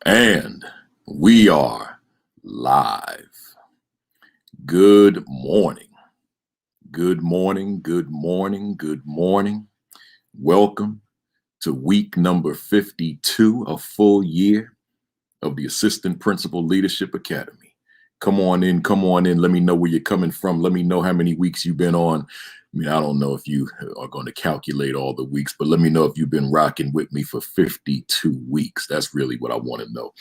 And we are live. Good morning. Good morning. Good morning. Good morning. Welcome to week number 52, a full year of the Assistant Principal Leadership Academy. Come on in. Let me know where you're coming from. Let me know how many weeks you've been on. I mean, I don't know if you are going to calculate all the weeks, but let me know if you've been rocking with me for 52 weeks. That's really what I want to know.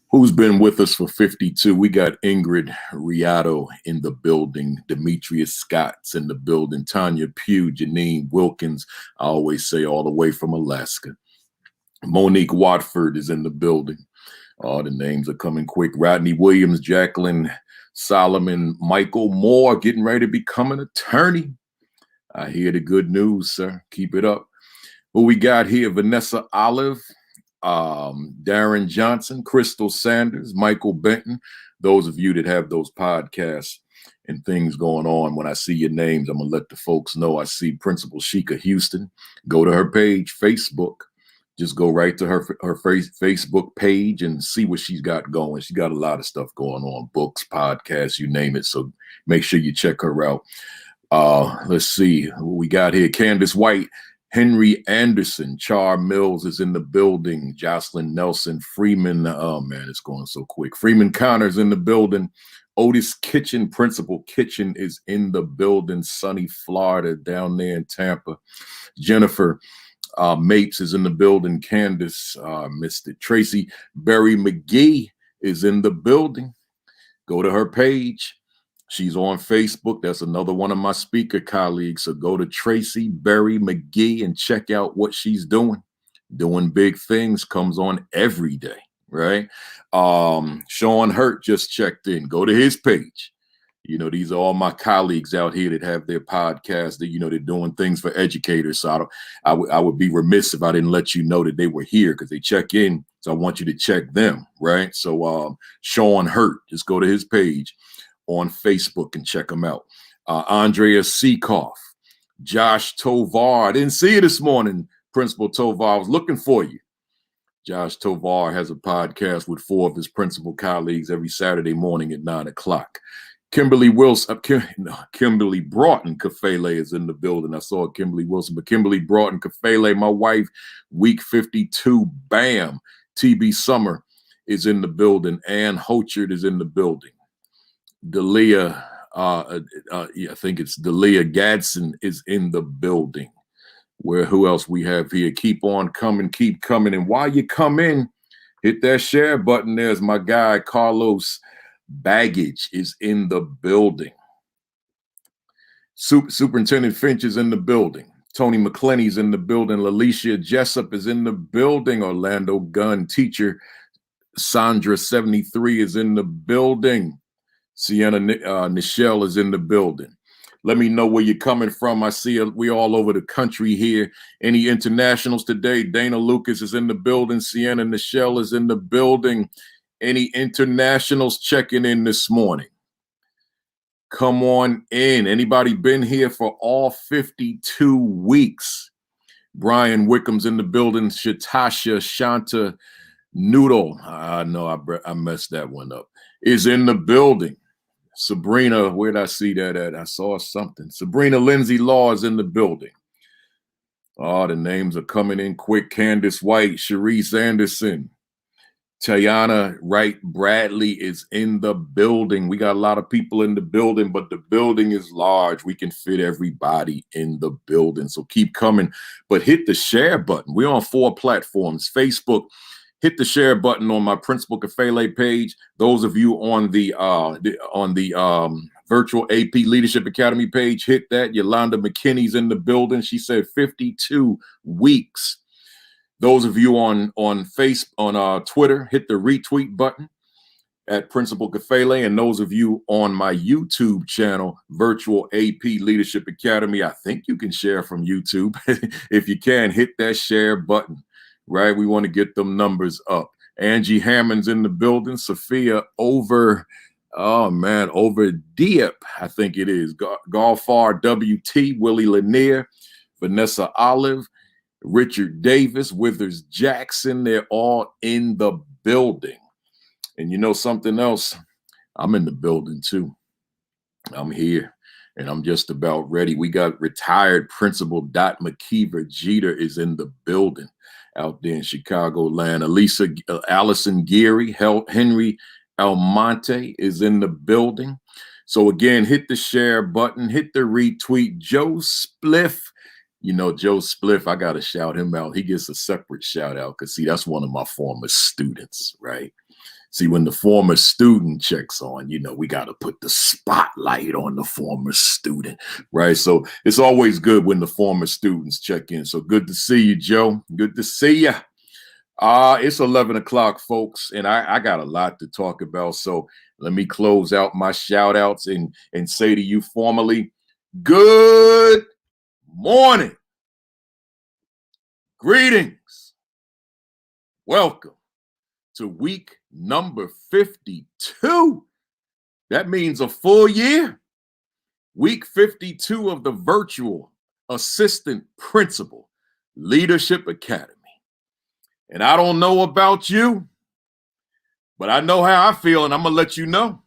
Who's been with us for 52? We got Ingrid Riato in the building, Demetrius Scott's in the building, Tanya Pugh, Janine Wilkins, I always say all the way from Alaska. Monique Watford is in the building. All the names are coming quick. Rodney Williams, Jacqueline Solomon, Michael Moore, getting ready to become an attorney. I hear the good news, sir. Keep it up. Who we got here? Vanessa Olive, Darren Johnson, Crystal Sanders, Michael Benton. Those of you that have those podcasts and things going on, when I see your names, I'm going to let the folks know. I see Principal Sheikah Houston. Go to her page, Facebook. Just go right to her Facebook page and see what she's got going. She's got a lot of stuff going on, books, podcasts, you name it. So make sure you check her out. Let's see who we got here. Candace White, Henry Anderson, Char Mills is in the building. Jocelyn Nelson, Freeman. Oh man, it's going so quick. Freeman Connor's in the building. Otis Kitchen, Principal Kitchen is in the building. Sunny Florida down there in Tampa. Jennifer Mapes is in the building. Candace, missed it. Tracy Berry McGee is in the building. Go to her page. She's on Facebook. That's another one of my speaker colleagues. So go to Tracy Berry McGee and check out what she's doing. Doing big things, comes on every day, right? Sean Hurt just checked in. Go to his page. You know, these are all my colleagues out here that have their podcasts that, you know, they're doing things for educators. So I would be remiss if I didn't let you know that they were here because they check in. So I want you to check them, right? So Sean Hurt, just go to his page on Facebook and check him out. Andrea Seekoff, Josh Tovar. I didn't see you this morning, Principal Tovar. I was looking for you. Josh Tovar has a podcast with 4 of his principal colleagues every Saturday morning at 9 o'clock. Kimberly Wilson, Kimberly Broughton Kafele is in the building. I saw Kimberly Wilson, but Kimberly Broughton Kafele, my wife, week 52, bam. TB Summer is in the building. Ann Hochard is in the building. Delia, I think it's Delia Gadsden is in the building. Who else we have here? Keep on coming, keep coming. And while you come in, hit that share button. There's my guy, Carlos Baggage is in the building. Superintendent Finch is in the building. Tony McClenny's in the building. Lalicia Jessup is in the building. Orlando Gunn teacher Sandra 73 is in the building. Sienna Nichelle is in the building. Let me know where you're coming from. I see we all over the country here. Any internationals today? Dana Lucas is in the building. Sienna Nichelle is in the building. Any internationals checking in this morning? Come on in. Anybody been here for all 52 weeks? Brian Wickham's in the building. Shatasha Shanta Noodle. I know I messed that one up. Is in the building. Sabrina, where did I see that at? I saw something. Sabrina Lindsay Law is in the building. Oh, the names are coming in quick. Candace White, Sharice Anderson. Tayana Wright Bradley is in the building. We got a lot of people in the building, but the building is large. We can fit everybody in the building. So keep coming, but hit the share button. We're on 4 platforms. Facebook, hit the share button on my Principal Kafele page. Those of you on the Virtual AP Leadership Academy page, hit that. Yolanda McKinney's in the building. She said 52 weeks. Those of you on Twitter, hit the retweet button at Principal Kafele. And those of you on my YouTube channel, Virtual AP Leadership Academy, I think you can share from YouTube. If you can, hit that share button, right? We want to get them numbers up. Angie Hammond's in the building. Sophia over Dieppe, I think it is. Golfar WT, Willie Lanier, Vanessa Olive, Richard Davis, Withers Jackson, they're all in the building. And you know something else? I'm in the building too. I'm here and I'm just about ready. We got retired Principal Dot McKeever Jeter is in the building out there in Chicagoland. Allison Geary, Henry Almonte is in the building. So again, hit the share button, hit the retweet. Joe Spliff, you know, Joe Spliff, I got to shout him out. He gets a separate shout out because, see, that's one of my former students, right? See, when the former student checks on, you know, we got to put the spotlight on the former student, right? So it's always good when the former students check in. So good to see you, Joe. Good to see you. It's 11 o'clock, folks, and I got a lot to talk about. So let me close out my shout outs and say to you formally, good morning. Greetings. Welcome to week number 52. That means a full year. Week 52 of the virtual assistant principal leadership academy. And I don't know about you, but I know how I feel, and I'm going to let you know.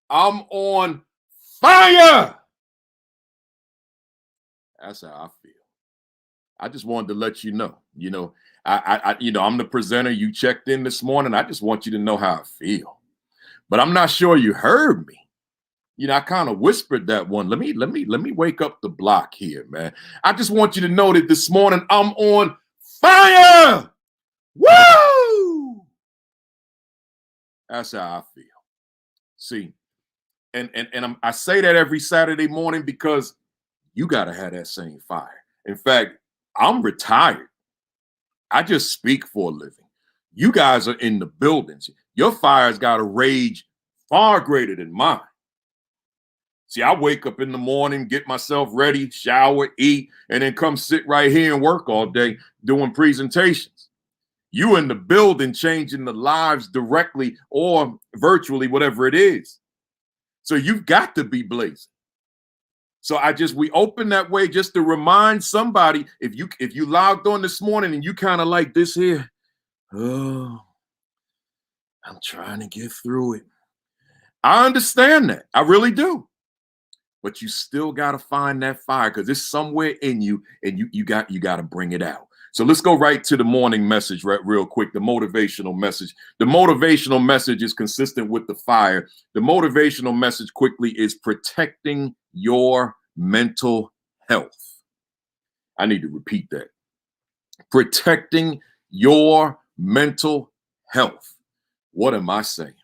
I'm on fire. That's how I feel. I just wanted to let you know, I'm the presenter. You checked in this morning. I just want you to know how I feel, but I'm not sure you heard me. You know, I kind of whispered that one. Let me wake up the block here, man. I just want you to know that this morning I'm on fire. Woo! That's how I feel. See, and I say that every Saturday morning because you got to have that same fire. In fact, I'm retired. I just speak for a living. You guys are in the buildings. Your fire's got a rage far greater than mine. See, I wake up in the morning, get myself ready, shower, eat, and then come sit right here and work all day doing presentations. You in the building changing the lives directly or virtually, whatever it is. So you've got to be blazing. So we open that way just to remind somebody, if you logged on this morning and you kind of like this here, oh, I'm trying to get through it. I understand that. I really do. But you still got to find that fire because it's somewhere in you and you got to bring it out. So let's go right to the morning message real quick, the motivational message. The motivational message is consistent with the fire. The motivational message quickly is protecting your mental health. I need to repeat that. Protecting your mental health. What am I saying?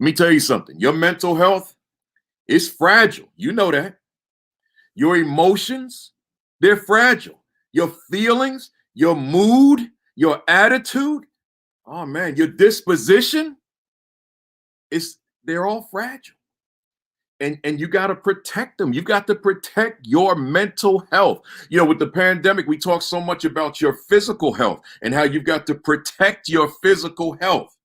Let me tell you something. Your mental health is fragile. You know that. Your emotions, they're fragile. Your feelings, your mood, your attitude, oh man, your disposition, they're all fragile. And you got to protect them. You got to protect your mental health. You know, with the pandemic, we talk so much about your physical health and how you've got to protect your physical health.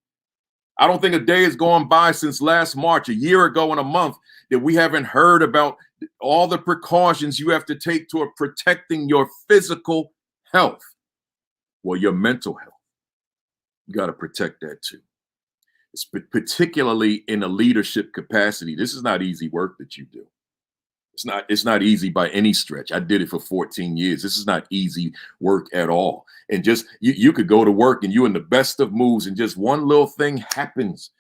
I don't think a day has gone by since last March, a year ago and a month, that we haven't heard about all the precautions you have to take toward protecting your physical health. Well, your mental health, you got to protect that too. It's particularly in a leadership capacity. This is not easy work that you do. It's not easy by any stretch. I did it for 14 years. This is not easy work at all. And just you could go to work and you in the best of moods and just one little thing happens.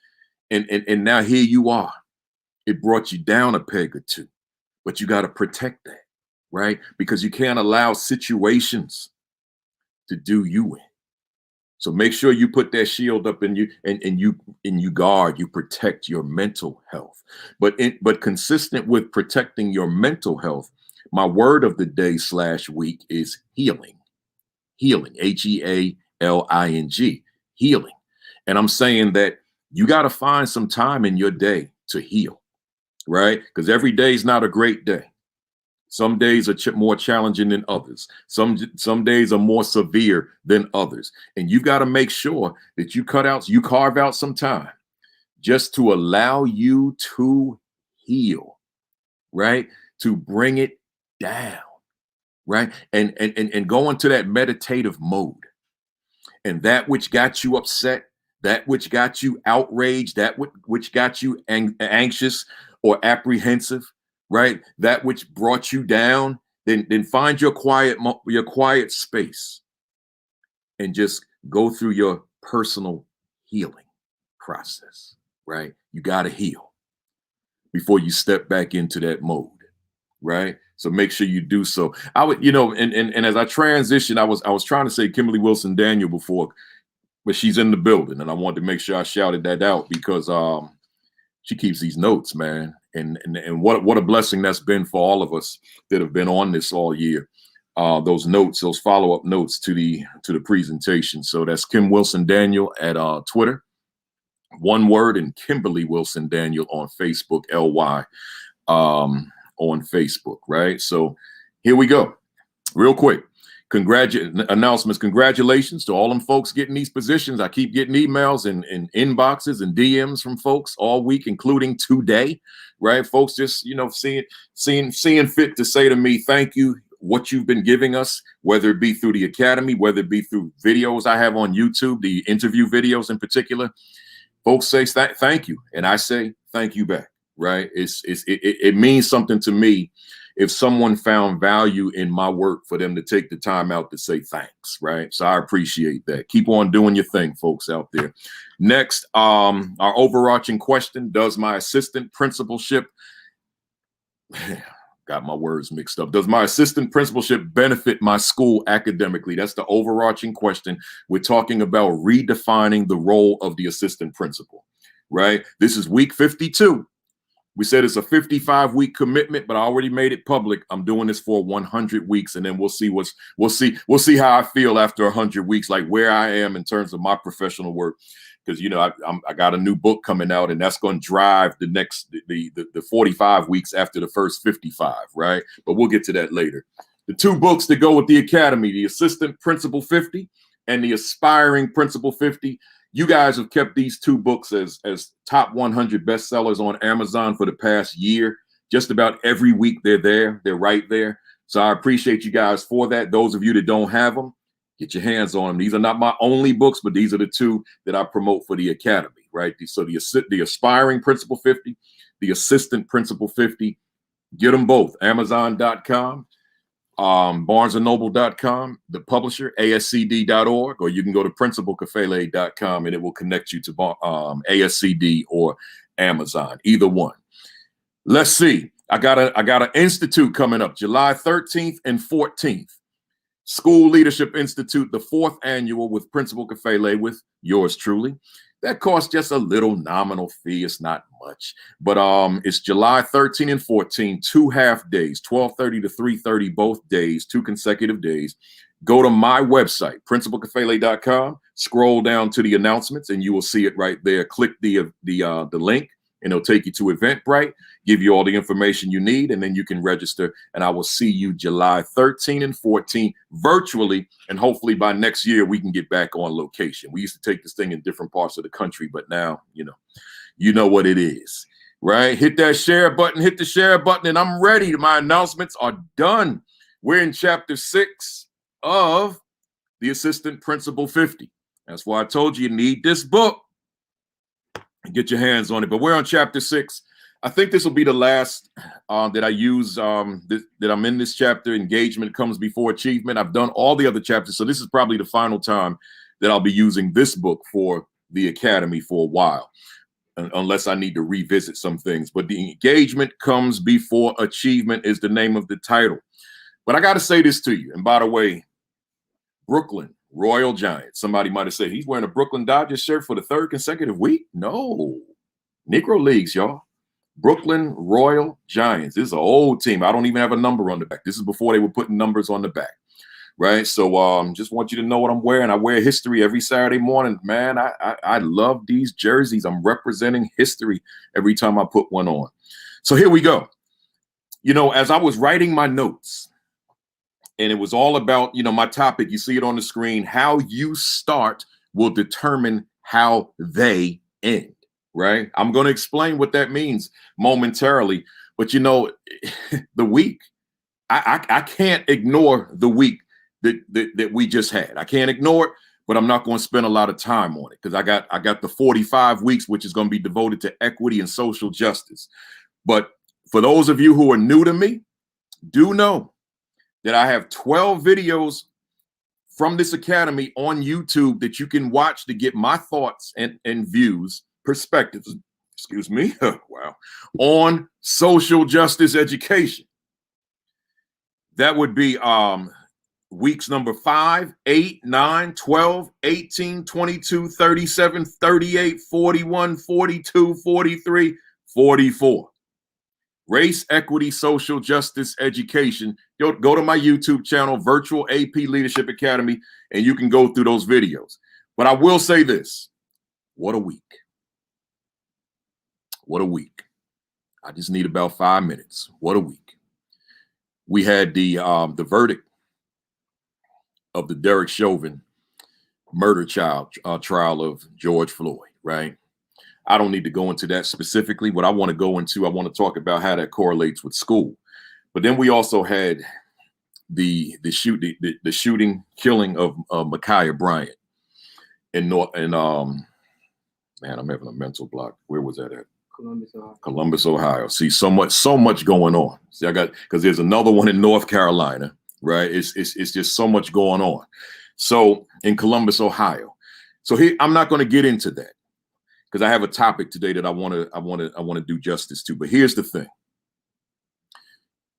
And now here you are. It brought you down a peg or two, but you got to protect that, right? Because you can't allow situations to do you in. So make sure you put that shield up and you guard, you protect your mental health. But consistent with protecting your mental health, my word of the day / week is healing. Healing, Healing, healing. And I'm saying that you got to find some time in your day to heal, right? Because every day is not a great day. Some days are more challenging than others. Some days are more severe than others. And you've got to make sure that you carve out some time just to allow you to heal, right? To bring it down, right? And go into that meditative mode. And that which got you upset, that which got you outraged, that which got you anxious or apprehensive, right? That which brought you down, then find your quiet space and just go through your personal healing process, right? You got to heal before you step back into that mode, right? So make sure you do so. I would, and as I transition, I was trying to say Kimberly Wilson Daniel before, but she's in the building, and I wanted to make sure I shouted that out because she keeps these notes, man, and what a blessing that's been for all of us that have been on this all year. Those notes, those follow-up notes to the presentation. So that's Kim Wilson Daniel at Twitter, one word, and Kimberly Wilson Daniel on Facebook, LY on Facebook, right? So here we go, real quick. Announcements. Congratulations to all them folks getting these positions. I keep getting emails and inboxes and DMs from folks all week, including today, right? Folks just, seeing fit to say to me, thank you, what you've been giving us, whether it be through the Academy, whether it be through videos I have on YouTube, the interview videos in particular. Folks say thank you, and I say thank you back, right? It means something to me if someone found value in my work for them to take the time out to say thanks, right? So I appreciate that. Keep on doing your thing, folks out there. Next, our overarching question: does my assistant principalship got my words mixed up? Does my assistant principalship benefit my school academically? That's the overarching question. We're talking about redefining the role of the assistant principal, right? This is week 52. We said it's a 55-week commitment, but I already made it public. I'm doing this for 100 weeks, and then we'll see how I feel after 100 weeks, like where I am in terms of my professional work. Because I got a new book coming out, and that's going to drive the next the 45 weeks after the first 55, right? But we'll get to that later. The two books that go with the Academy: the Assistant Principal 50 and the Aspiring Principal 50. You guys have kept these two books as top 100 bestsellers on Amazon for the past year. Just about every week they're there. They're right there. So I appreciate you guys for that. Those of you that don't have them, get your hands on them. These are not my only books, but these are the two that I promote for the Academy, right? So the Aspiring Principal 50, the Assistant Principal 50, get them both. Amazon.com. BarnesandNoble.com, the publisher, ASCD.org, or you can go to principalkafele.com and it will connect you to ASCD or Amazon, either one. Let's see. I got an institute coming up July 13th and 14th. School Leadership Institute, the 4th annual with Principal Kafele, with yours truly. That costs just a little nominal fee. It's not much, but it's July 13 and 14, 2 half days, 12:30 to 3:30, both days, 2 consecutive days. Go to my website, principalkafele.com, scroll down to the announcements, and you will see it right there. Click the link, and it'll take you to Eventbrite, give you all the information you need, and then you can register. And I will see you July 13 and 14 virtually, and hopefully by next year we can get back on location. We used to take this thing in different parts of the country, but now you know what it is, right? Hit that share button, hit the share button, and I'm ready. My announcements are done. We're in chapter 6 of the Assistant Principal 50. That's why I told you need this book. Get your hands on it. But we're on chapter 6. I think this will be the last that I use that I'm in this chapter. Engagement comes before achievement. I've done all the other chapters, so this is probably the final time that I'll be using this book for the Academy for a while, unless I need to revisit some things. But the engagement comes before achievement is the name of the title. But I got to say this to you. And by the way, Brooklyn Royal Giants. Somebody might have said he's wearing a Brooklyn Dodgers shirt for the 3rd consecutive week. No, Negro Leagues, y'all. Brooklyn Royal Giants. This is an old team. I don't even have a number on the back. This is before they were putting numbers on the back, right? So just want you to know what I'm wearing. I wear history every Saturday morning. Man, I love these jerseys. I'm representing history every time I put one on. So here we go. As I was writing my notes, and it was all about, my topic, you see it on the screen, how you start will determine how they end, right? I'm going to explain what that means momentarily. But, the week, I can't ignore the week that we just had. I can't ignore it, but I'm not going to spend a lot of time on it because I got the 45 weeks, which is going to be devoted to equity and social justice. But for those of you who are new to me, do know that I have 12 videos from this academy on YouTube that you can watch to get my thoughts and views, perspectives, excuse me, wow, on social justice education. That would be weeks number 5, 8, 9, 12, 18, 22, 37, 38, 41, 42, 43, 44. Race, equity, social justice, education. Go to my YouTube channel, Virtual AP Leadership Academy, and you can go through those videos. But I will say this. What a week. What a week. I just need about 5 minutes. What a week. We had the verdict of the Derek Chauvin murder trial of George Floyd, right? I don't need to go into that specifically. What I want to go into, I want to talk about how that correlates with school. But then we also had the shooting, killing of Ma'Khia Bryant man, I'm having a mental block. Where was that at? Columbus, Ohio. See, so much going on. See, because there's another one in North Carolina, right? It's just so much going on. So in Columbus, Ohio. So here, I'm not going to get into that because I have a topic today that I want to do justice to. But here's the thing.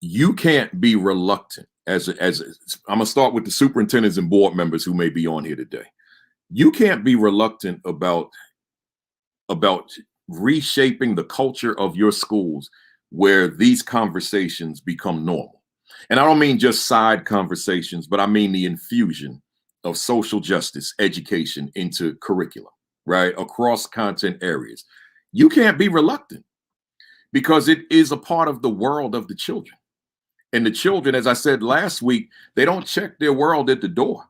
You can't be reluctant I'm going to start with the superintendents and board members who may be on here today. You can't be reluctant about reshaping the culture of your schools where these conversations become normal. And I don't mean just side conversations, but I mean the infusion of social justice education into curriculum, right? Across content areas. You can't be reluctant because it is a part of the world of the children. And the children, as I said last week, they don't check their world at the door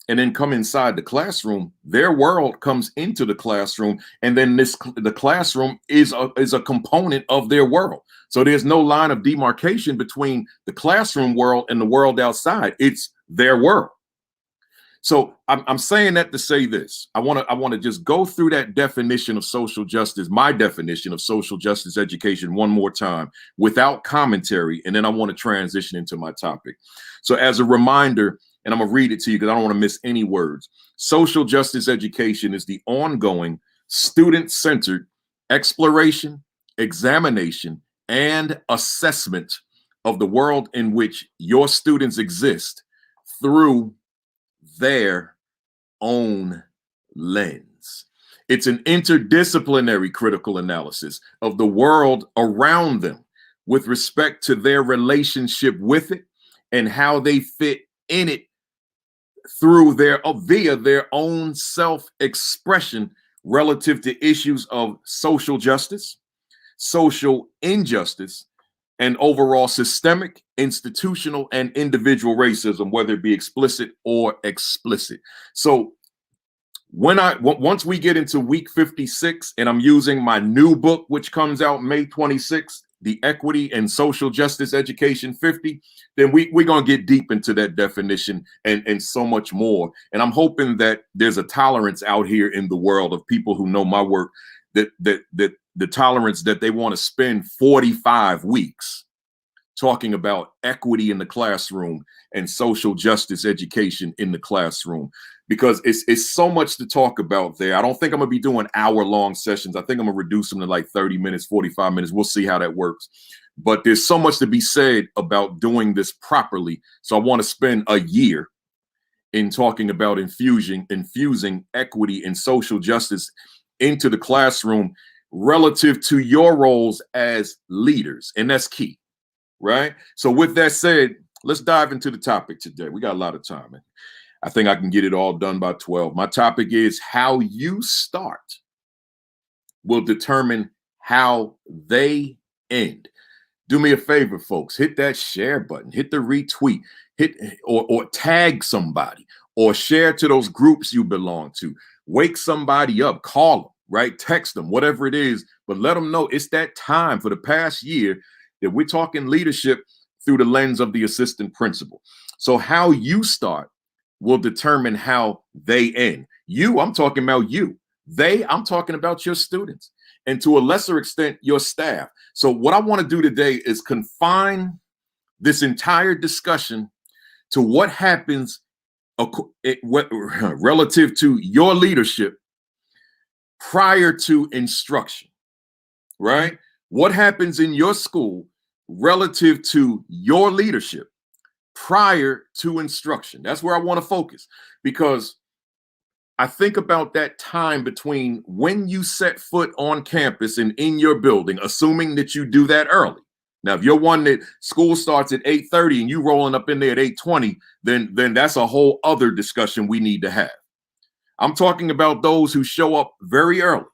and then come inside the classroom. Their world comes into the classroom, and then the classroom is a component of their world. So there's no line of demarcation between the classroom world and the world outside. It's their world. So I'm saying that to say this. I want to just go through that definition of social justice, my definition of social justice education one more time without commentary, and then I want to transition into my topic. So as a reminder, and I'm going to read it to you because I don't want to miss any words. Social justice education is the ongoing student-centered exploration, examination, and assessment of the world in which your students exist through their own lens. It's an interdisciplinary critical analysis of the world around them with respect to their relationship with it and how they fit in it via their own self-expression relative to issues of social justice, social injustice, and overall systemic, institutional, and individual racism, whether it be explicit or explicit. So once we get into week 56, and I'm using my new book, which comes out May 26th, the Equity and Social Justice Education 50, then we're going to get deep into that definition and so much more. And I'm hoping that there's a tolerance out here in the world of people who know my work, that the tolerance that they want to spend 45 weeks talking about equity in the classroom and social justice education in the classroom, because it's so much to talk about there. I don't think I'm going to be doing hour-long sessions. I think I'm going to reduce them to like 30 minutes, 45 minutes. We'll see how that works. But there's so much to be said about doing this properly. So I want to spend a year in talking about infusing equity and social justice into the classroom relative to your roles as leaders. And that's key, right? So with that said, let's dive into the topic today. We got a lot of time, and I think I can get it all done by 12. My topic is how you start will determine how they end. Do me a favor, folks, hit that share button, hit the retweet, or tag somebody, or share to those groups you belong to. Wake somebody up, call them, right? Text them, whatever it is, but let them know it's that time. For the past year that we're talking leadership through the lens of the assistant principal. So how you start will determine how they end. You, I'm talking about you. They, I'm talking about your students, and to a lesser extent, your staff. So what I want to do today is confine this entire discussion to what happens relative to your leadership prior to instruction, right? What happens in your school relative to your leadership prior to instruction? That's where I want to focus, because I think about that time between when you set foot on campus and in your building, assuming that you do that early. Now, if you're one that school starts at 8:30 and you rolling up in there at 8:20, then that's a whole other discussion we need to have. I'm talking about those who show up very early.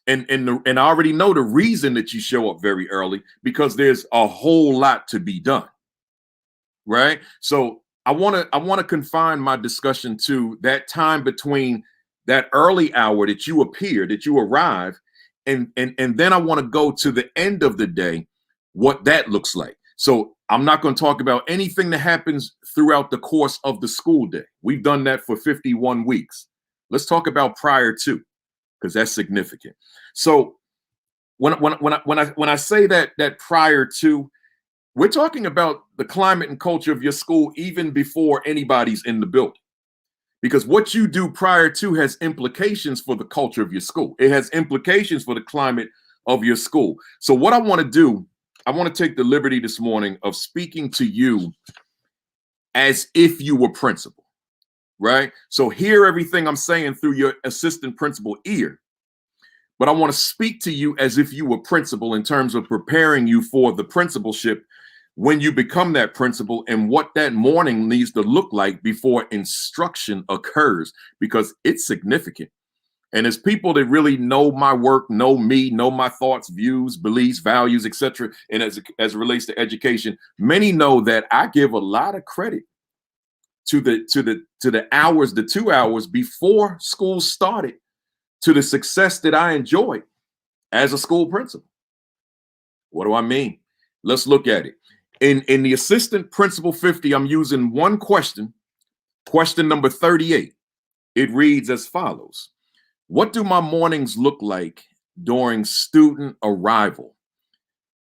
And I already know the reason that you show up very early, because there's a whole lot to be done. Right? So I want to confine my discussion to that time between that early hour that you appear, that you arrive, and then I want to go to the end of the day, what that looks like. So I'm not going to talk about anything that happens throughout the course of the school day. We've done that for 51 weeks. Let's talk about prior to, because that's significant. So when I say that prior to, we're talking about the climate and culture of your school even before anybody's in the building. Because what you do prior to has implications for the culture of your school. It has implications for the climate of your school. So what I want to do, I want to take the liberty this morning of speaking to you as if you were principal, right? So hear everything I'm saying through your assistant principal ear. But I want to speak to you as if you were principal in terms of preparing you for the principalship when you become that principal, and what that morning needs to look like before instruction occurs, because it's significant. And as people that really know my work, know me, know my thoughts, views, beliefs, values, etc., and as it relates to education, many know that I give a lot of credit to the hours, the 2 hours before school started, to the success that I enjoyed as a school principal. What do I mean? Let's look at it. In the assistant principal 50, I'm using one question, question number 38. It reads as follows: what do my mornings look like during student arrival?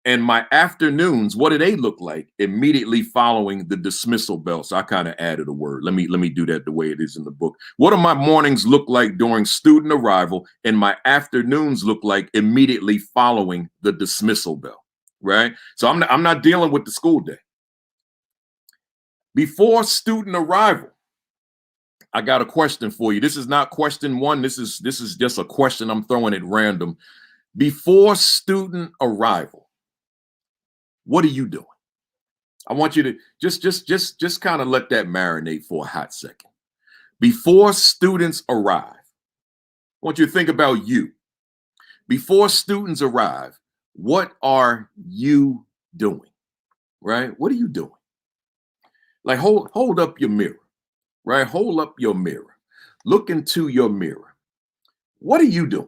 And my afternoons, what do they look like immediately following the dismissal bell? So I kind of added a word. Let me do that the way it is in the book. What do my mornings look like during student arrival, and my afternoons look like immediately following the dismissal bell? Right? So I'm not dealing with the school day. Before student arrival, I got a question for you. This is not question one. This is just a question I'm throwing at random. Before student arrival, what are you doing? I want you to just kind of let that marinate for a hot second. Before students arrive, I want you to think about you. Before students arrive, what are you doing? Right? What are you doing? Like hold up your mirror, right? Hold up your mirror. Look into your mirror. What are you doing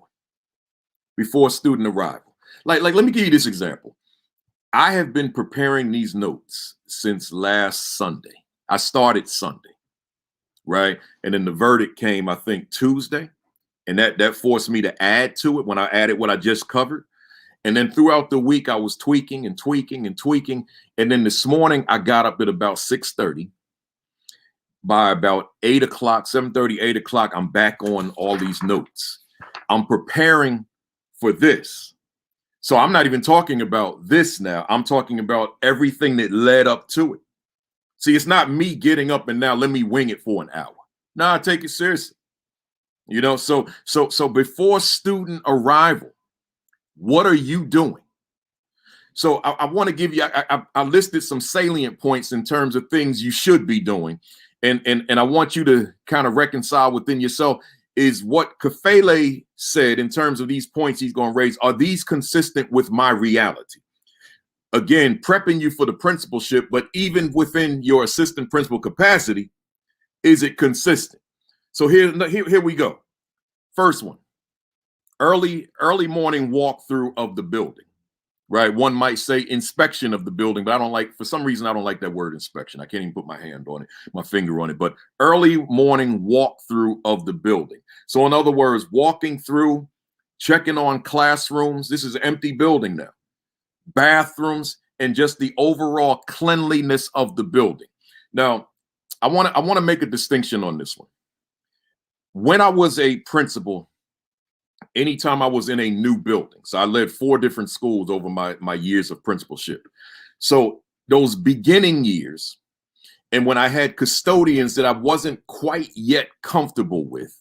before student arrival? Like let me give you this example. I have been preparing these notes since last Sunday. I started Sunday, right? And then the verdict came, I think, Tuesday. And that forced me to add to it when I added what I just covered. And then throughout the week, I was tweaking and tweaking and tweaking. And then this morning, I got up at about 6:30. By about 8 o'clock, 7:30, 8 o'clock, I'm back on all these notes. I'm preparing for this. So I'm not even talking about this now. I'm talking about everything that led up to it. See, it's not me getting up and now let me wing it for an hour. No, I take it seriously. You know, so before student arrival, what are you doing? So I want to give you, I listed some salient points in terms of things you should be doing. And I want you to kind of reconcile within yourself, is what Kafele said in terms of these points he's going to raise, are these consistent with my reality? Again, prepping you for the principalship, but even within your assistant principal capacity, is it consistent? So here we go. First one, early morning walkthrough of the building, right? One might say inspection of the building, but I don't like, for some reason, I don't like that word inspection. I can't even put my hand on it, my finger on it, but early morning walkthrough of the building. So in other words, walking through, checking on classrooms. This is an empty building now. Bathrooms and just the overall cleanliness of the building. Now, I want to make a distinction on this one. When I was a principal, anytime I was in a new building, so I led 4 different schools over my years of principalship. So those beginning years, and when I had custodians that I wasn't quite yet comfortable with,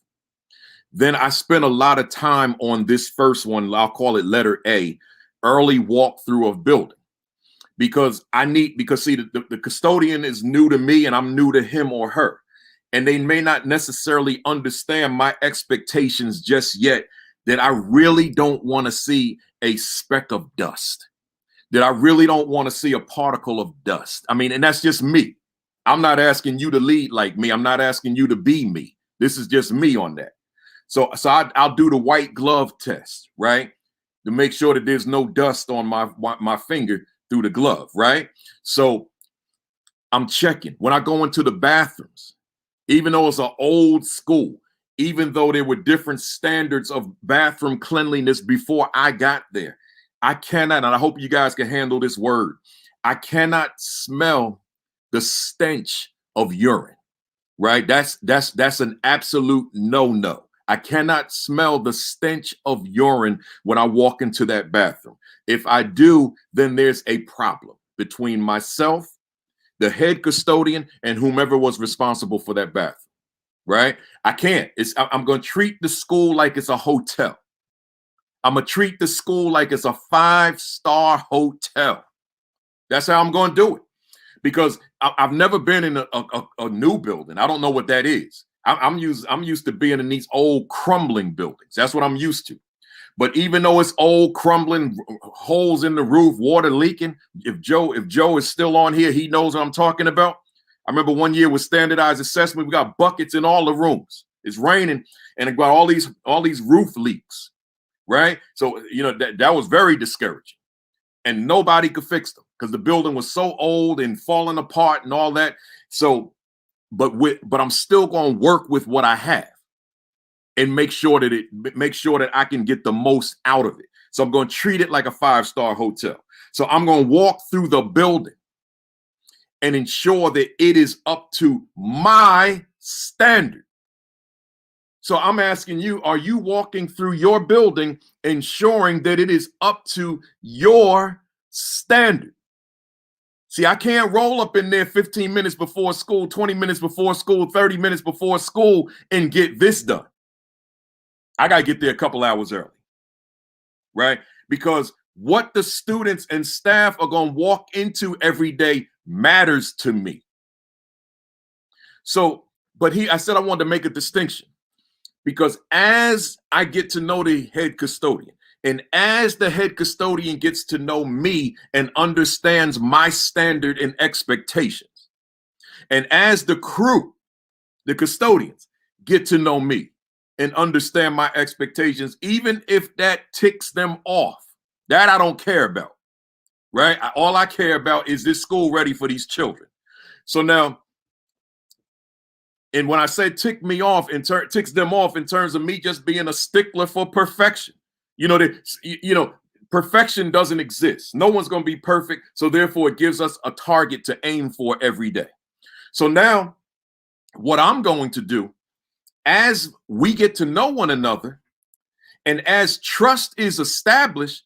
then I spent a lot of time on this first one. I'll call it letter A, early walkthrough of building, because see, the custodian is new to me and I'm new to him or her. And they may not necessarily understand my expectations just yet, that I really don't want to see a speck of dust, that I really don't want to see a particle of dust. I mean, and that's just me. I'm not asking you to lead like me. I'm not asking you to be me. This is just me on that. So I'll do the white glove test, right? To make sure that there's no dust on my finger through the glove, right? So I'm checking. When I go into the bathrooms, even though it's an old school, even though there were different standards of bathroom cleanliness before I got there, I cannot, and I hope you guys can handle this word, I cannot smell the stench of urine, right? That's an absolute no-no. I cannot smell the stench of urine when I walk into that bathroom. If I do, then there's a problem between myself, the head custodian, and whomever was responsible for that bathroom, right? I can't. I'm going to treat the school like it's a hotel. I'm going to treat the school like it's a 5-star hotel. That's how I'm going to do it, because I've never been in a new building. I don't know what that is. I'm used to being in these old crumbling buildings. That's what I'm used to. But even though it's old, crumbling, holes in the roof, water leaking, if Joe is still on here, he knows what I'm talking about. I remember one year with standardized assessment, we got buckets in all the rooms. It's raining, and it got all these roof leaks, right? So that was very discouraging, and nobody could fix them because the building was so old and falling apart and all that. So, but I'm still going to work with what I have and make sure that I can get the most out of it. So I'm going to treat it like a 5-star hotel. So I'm going to walk through the building and ensure that it is up to my standard. So I'm asking you, are you walking through your building ensuring that it is up to your standard? See, I can't roll up in there 15 minutes before school, 20 minutes before school, 30 minutes before school and get this done. I got to get there a couple hours early, right? Because what the students and staff are going to walk into every day matters to me. So, I said I wanted to make a distinction, because as I get to know the head custodian, and as the head custodian gets to know me and understands my standard and expectations, and as the crew, the custodians, get to know me and understand my expectations, even if that ticks them off, that I don't care about, right? All I care about is this school ready for these children. So now, and when I say tick me off, ticks them off in terms of me just being a stickler for perfection. Perfection doesn't exist. No one's going to be perfect. So therefore, it gives us a target to aim for every day. So now, what I'm going to do, as we get to know one another and as trust is established,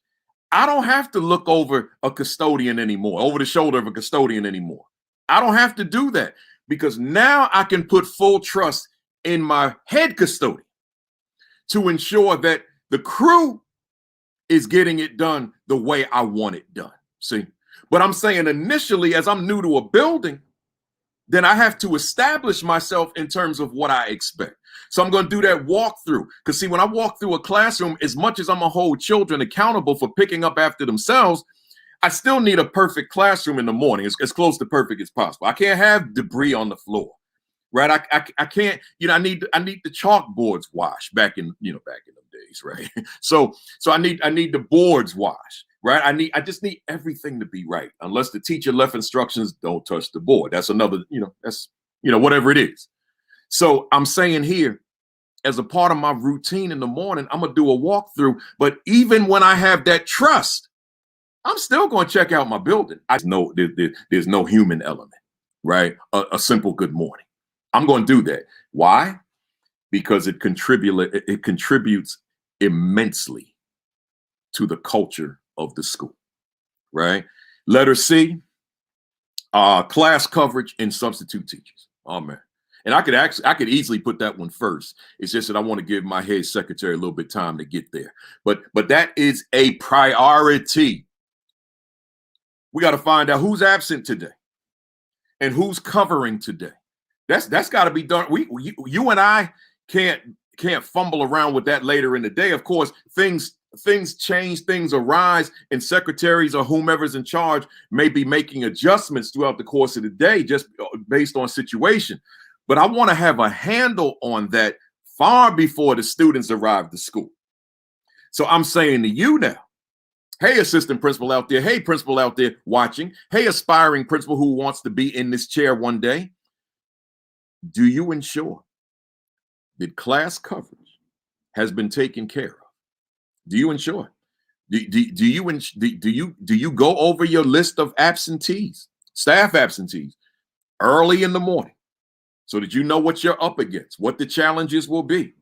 I don't have to look over a custodian anymore, over the shoulder of a custodian anymore. I don't have to do that, because now I can put full trust in my head custodian to ensure that the crew is getting it done the way I want it done. See, but I'm saying initially, as I'm new to a building, then I have to establish myself in terms of what I expect. So I'm going to do that walkthrough, because see, when I walk through a classroom, as much as I'm going to hold children accountable for picking up after themselves, I still need a perfect classroom in the morning, as close to perfect as possible. I can't have debris on the floor, right? I can't, I need the chalkboards washed back in them days, right? So I need the boards washed. right? I just need everything to be right. Unless the teacher left instructions, don't touch the board. That's another, that's, whatever it is. So I'm saying here, as a part of my routine in the morning, I'm gonna do a walkthrough. But even when I have that trust, I'm still gonna check out my building. I know there's no human element, right? A simple good morning. I'm gonna do that. Why? Because it contributes immensely to the culture of the school, right? Letter C, class coverage and substitute teachers. Oh man. And I could easily put that one first. It's just that I want to give my head secretary a little bit of time to get there. But that is a priority. We got to find out who's absent today and who's covering today. That's got to be done. You and I can't fumble around with that later in the day. Of course, things change, things arise, and secretaries or whomever's in charge may be making adjustments throughout the course of the day just based on situation. But I want to have a handle on that far before the students arrive to school. So I'm saying to you now, hey, assistant principal out there, hey, principal out there watching, hey, aspiring principal who wants to be in this chair one day, do you ensure that class coverage has been taken care of? Do you ensure? Do you go over your list of absentees, staff absentees, early in the morning, so that you know what you're up against, what the challenges will be?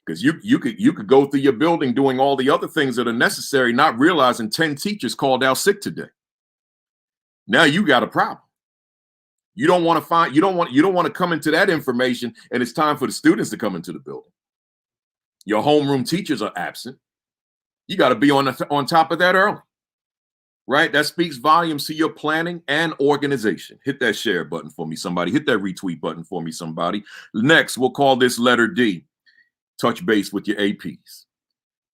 Because you could go through your building doing all the other things that are necessary, not realizing 10 teachers called out sick today. Now you got a problem. You don't want to come into that information, and it's time for the students to come into the building. Your homeroom teachers are absent. You got to be on top of that early, right? That speaks volumes to your planning and organization. Hit that share button for me, somebody. Hit that retweet button for me, somebody. Next, we'll call this letter D. Touch base with your APs.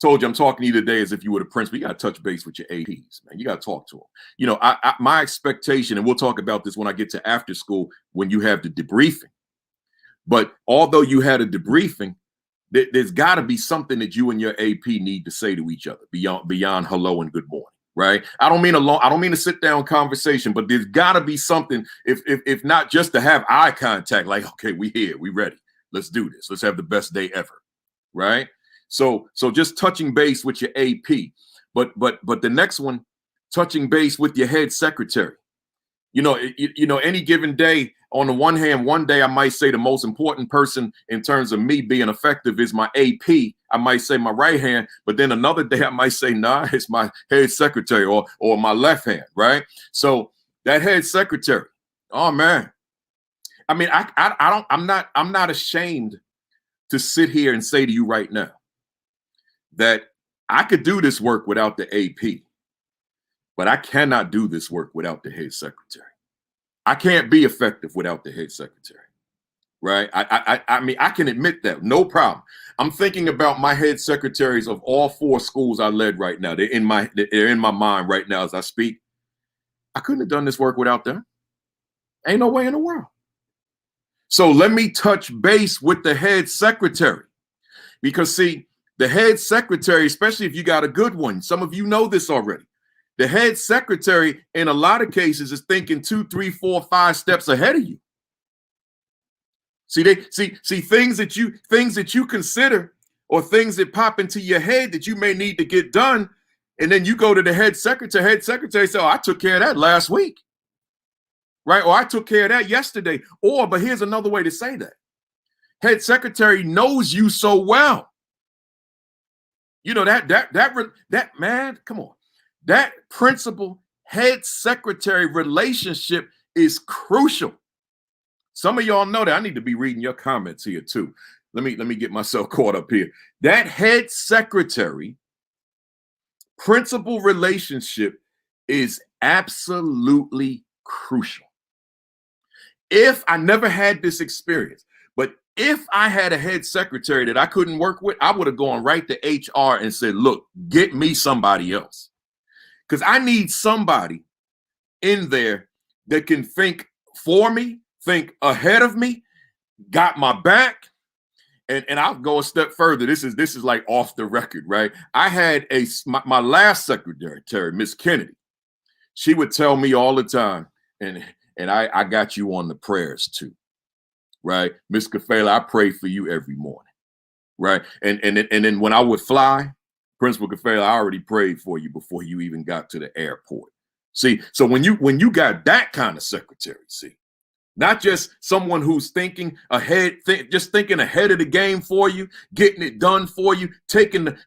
Told you I'm talking to you today as if you were the principal. You got to touch base with your APs, man. You got to talk to them. My expectation, and we'll talk about this when I get to after school, when you have the debriefing. But although you had a debriefing, there's got to be something that you and your AP need to say to each other beyond hello and good morning, right? I don't mean a sit down conversation, but there's got to be something, if not just to have eye contact, like, okay, we here, we ready. Let's do this. Let's have the best day ever, right? So just touching base with your AP, but the next one, touching base with your head secretary. Any given day, on the one hand, one day I might say the most important person in terms of me being effective is my AP. I might say my right hand, but then another day I might say, nah, it's my head secretary or my left hand, right? So that head secretary, oh man. I mean, I'm not ashamed to sit here and say to you right now that I could do this work without the AP, but I cannot do this work without the head secretary. I can't be effective without the head secretary, right? I mean, I can admit that, no problem. I'm thinking about my head secretaries of all 4 schools I led right now. They're in my mind right now as I speak. I couldn't have done this work without them. Ain't no way in the world. So let me touch base with the head secretary, because see, the head secretary, especially if you got a good one, some of you know this already. The head secretary, in a lot of cases, is thinking 2, 3, 4, 5 steps ahead of you. See, things that you consider, or things that pop into your head that you may need to get done, and then you go to the head secretary. Head secretary says, "Oh, I took care of that last week, right? Or I took care of that yesterday." But here's another way to say that: head secretary knows you so well. You know that man. Come on. That principal head secretary relationship is crucial. Some of y'all know that. I need to be reading your comments here too. Let me get myself caught up here. That head secretary principal relationship is absolutely crucial. If I never had this experience, but if I had a head secretary that I couldn't work with, I would have gone right to HR and said, look, get me somebody else. Because I need somebody in there that can think for me, think ahead of me, got my back, And I'll go a step further. This is like off the record, right? I had my last secretary, Miss Kennedy. She would tell me all the time, and I got you on the prayers too, right? Miss Kafele, I pray for you every morning, right? And then when I would fly, Principal Kafele, I already prayed for you before you even got to the airport. See, so when you got that kind of secretary, see, not just someone who's thinking ahead, just thinking ahead of the game for you, getting it done for you,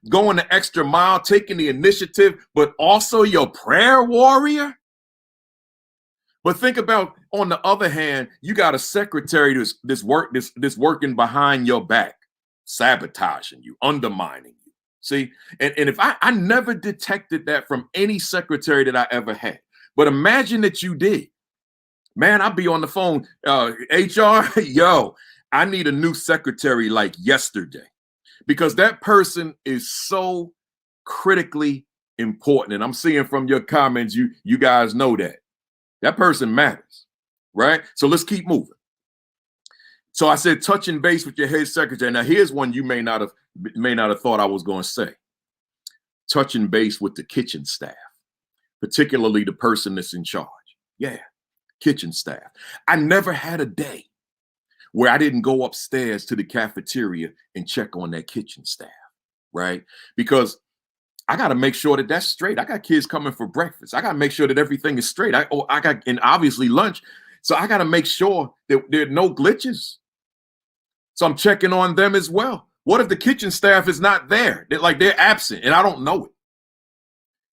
going the extra mile, taking the initiative, but also your prayer warrior. But think about, on the other hand, you got a secretary that's working behind your back, sabotaging you, undermining you. See, and if I never detected that from any secretary that I ever had, but imagine that you did. Man, I'll be on the phone, HR, yo, I need a new secretary like yesterday, because that person is so critically important. And I'm seeing from your comments, you guys know that person matters, right? So let's keep moving. So I said, touching base with your head secretary. Now here's one you may not have thought I was going to say. Touching base with the kitchen staff, particularly the person that's in charge. Yeah. Kitchen staff. I never had a day where I didn't go upstairs to the cafeteria and check on that kitchen staff, right? Because I got to make sure that that's straight. I got kids coming for breakfast. I got to make sure that everything is straight. And obviously lunch. So I got to make sure that there are no glitches. So I'm checking on them as well. What if the kitchen staff is not there? They're absent and I don't know it.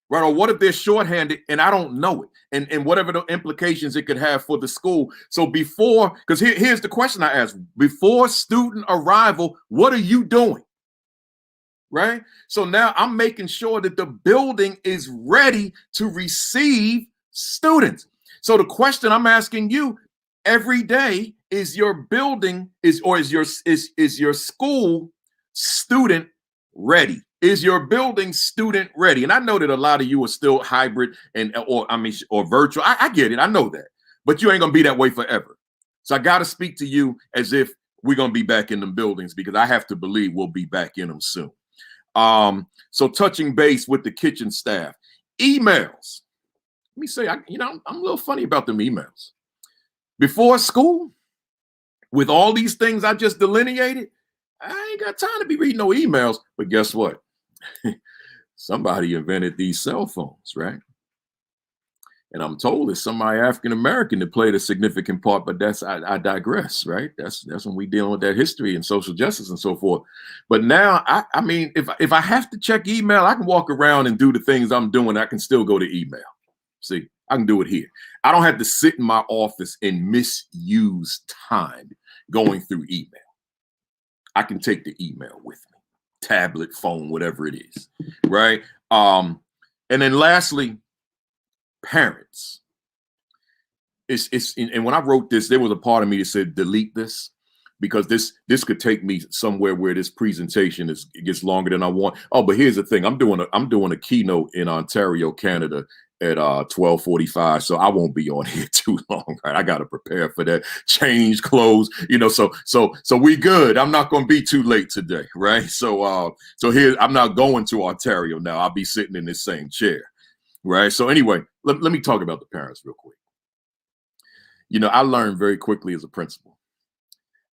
Right? Or what if they're shorthanded and I don't know it? And whatever the implications it could have for the school. So because here's the question I asked. Before student arrival, what are you doing? Right? So now I'm making sure that the building is ready to receive students. So the question I'm asking you every day is, your building is your school student ready? Is your building student ready? And I know that a lot of you are still hybrid or virtual. I get it. I know that. But you ain't going to be that way forever. So I got to speak to you as if we're going to be back in them buildings, because I have to believe we'll be back in them soon. So touching base with the kitchen staff. Emails. Let me say, I'm a little funny about them emails. Before school, with all these things I just delineated, I ain't got time to be reading no emails. But guess what? Somebody invented these cell phones, right? And I'm told it's somebody African-American that played a significant part, but I digress, right? That's when we dealing with that history and social justice and so forth. But now, I mean, if I have to check email, I can walk around and do the things I'm doing. I can still go to email. See, I can do it here. I don't have to sit in my office and misuse time going through email. I can take the email with me. Tablet, phone, whatever it is, right? And then lastly, parents. And when I wrote this, there was a part of me that said delete this, because this could take me somewhere where this presentation it gets longer than I want. Oh, but here's the thing: I'm doing a keynote in Ontario, Canada, at 12:45, so I won't be on here too long. Right? I got to prepare for that, change clothes, so we good. I'm not going to be too late today, right? So here, I'm not going to Ontario now. I'll be sitting in this same chair, right? So anyway, let me talk about the parents real quick. I learned very quickly as a principal,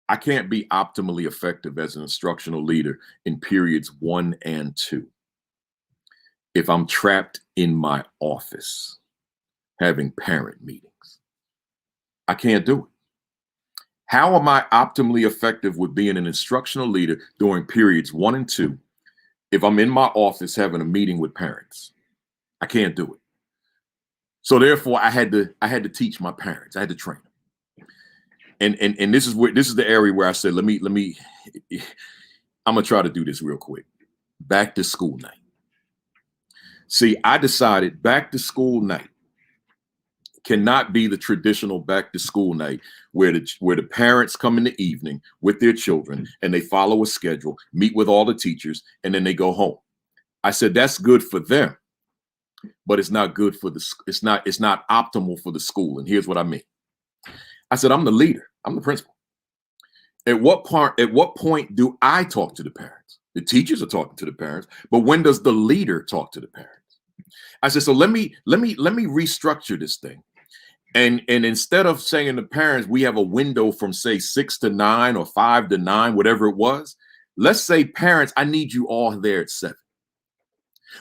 I can't be optimally effective as an instructional leader in periods 1 and 2 if I'm trapped in my office having parent meetings. I can't do it. How am I optimally effective with being an instructional leader during periods 1 and 2 if I'm in my office having a meeting with parents? I can't do it. So therefore, I had to teach my parents. I had to train them. And this is the area where I said, let me I'm gonna try to do this real quick. Back to school night. See, I decided back to school night cannot be the traditional back to school night where the parents come in the evening with their children and they follow a schedule, meet with all the teachers, and then they go home. I said that's good for them, but it's not good for it's not optimal for the school. And here's what I mean. I said, I'm the leader. I'm the principal. At what point do I talk to the parents? The teachers are talking to the parents, but when does the leader talk to the parents? I said, so let me restructure this thing. And instead of saying to parents, we have a window from say 6 to 9 or 5 to 9, whatever it was, let's say, parents, I need you all there at 7.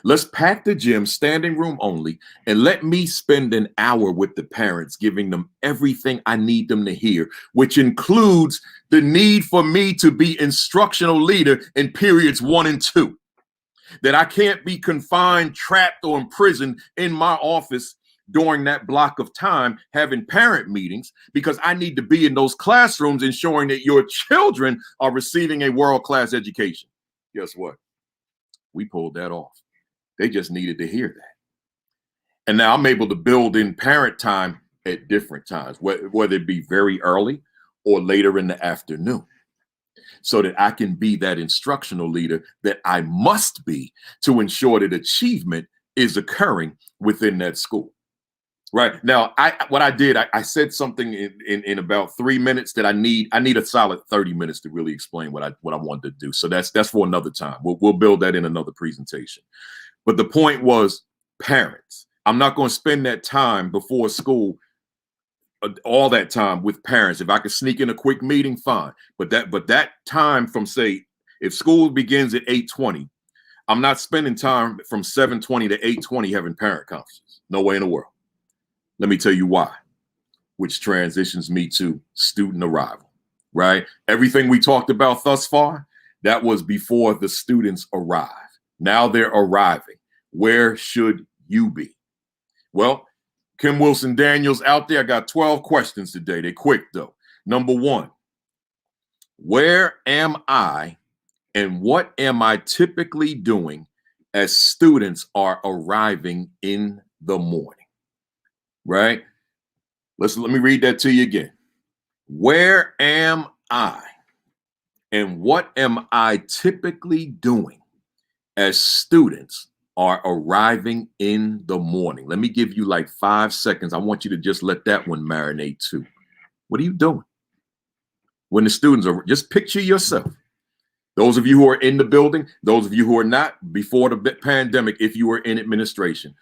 Let's pack the gym, standing room only, and let me spend an hour with the parents, giving them everything I need them to hear, which includes the need for me to be instructional leader in periods 1 and 2. That I can't be confined, trapped, or imprisoned in my office during that block of time having parent meetings, because I need to be in those classrooms ensuring that your children are receiving a world-class education. Guess what? We pulled that off. They just needed to hear that. And now I'm able to build in parent time at different times, whether it be very early or later in the afternoon, so that I can be that instructional leader that I must be to ensure that achievement is occurring within that school. Right now, I said something in about 3 minutes that I need a solid 30 minutes to really explain what I wanted to do. So that's for another time. We'll build that in another presentation. But the point was, parents. I'm not going to spend that time before school, all that time with parents. If I could sneak in a quick meeting, fine. But that time from, say, if school begins at 8:20, I'm not spending time from 7:20 to 8:20 having parent conferences. No way in the world. Let me tell you why, which transitions me to student arrival, right? Everything we talked about thus far, that was before the students arrive. Now they're arriving. Where should you be? Well, Kim Wilson Daniels out there. I got 12 questions today. They're quick though. Number 1, where am I and what am I typically doing as students are arriving in the morning? Right? Let me read that to you again. Where am I and what am I typically doing as students are arriving in the morning? Let me give you like 5 seconds. I want you to just let that one marinate too. What are you doing when the students are? Just picture yourself. Those of you who are in the building, those of you who are not, before the pandemic, if you were in administration,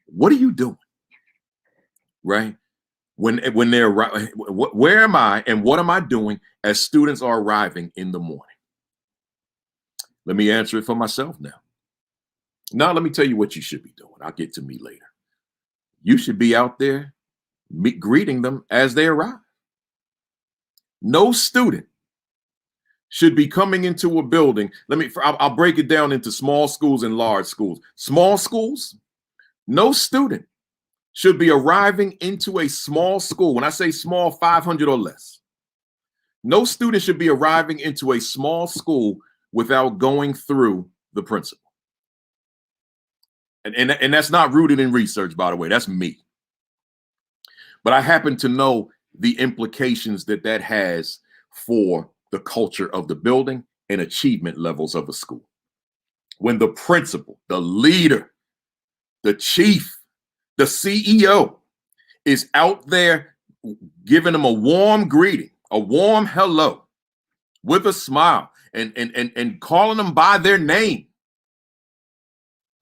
what are you doing? Right? When they're, where am I and what am I doing as students are arriving in the morning? Let me answer it for myself now. Now, let me tell you what you should be doing. I'll get to me later. You should be out there greeting them as they arrive. No student should be coming into a building. I'll break it down into small schools and large schools. Small schools, no student should be arriving into a small school. When I say small, 500 or less. No student should be arriving into a small school without going through the principal. And that's not rooted in research, by the way. That's me. But I happen to know the implications that has for the culture of the building and achievement levels of a school. When the principal, the leader, the chief, the CEO is out there giving them a warm greeting, a warm hello with a smile, and calling them by their name,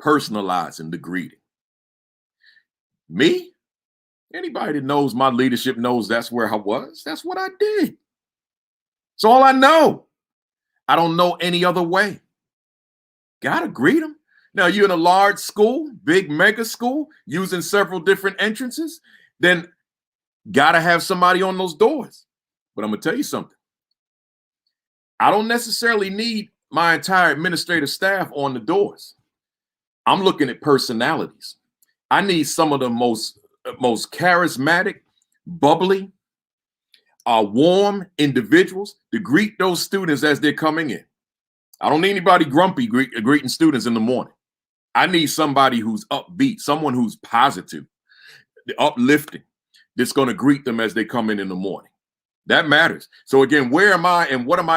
personalizing the greeting. Me, anybody that knows my leadership knows that's where I was. That's what I did. It's all I know. I don't know any other way. Gotta greet them. Now, you're in a large school, big mega school, using several different entrances, then gotta have somebody on those doors. But I'm gonna tell you something. I don't necessarily need my entire administrative staff on the doors. I'm looking at personalities. I need some of the most charismatic, bubbly, warm individuals to greet those students as they're coming in. I don't need anybody grumpy greeting students in the morning. I need somebody who's upbeat, someone who's positive, uplifting, that's going to greet them as they come in the morning. That matters. So again, where am I and what am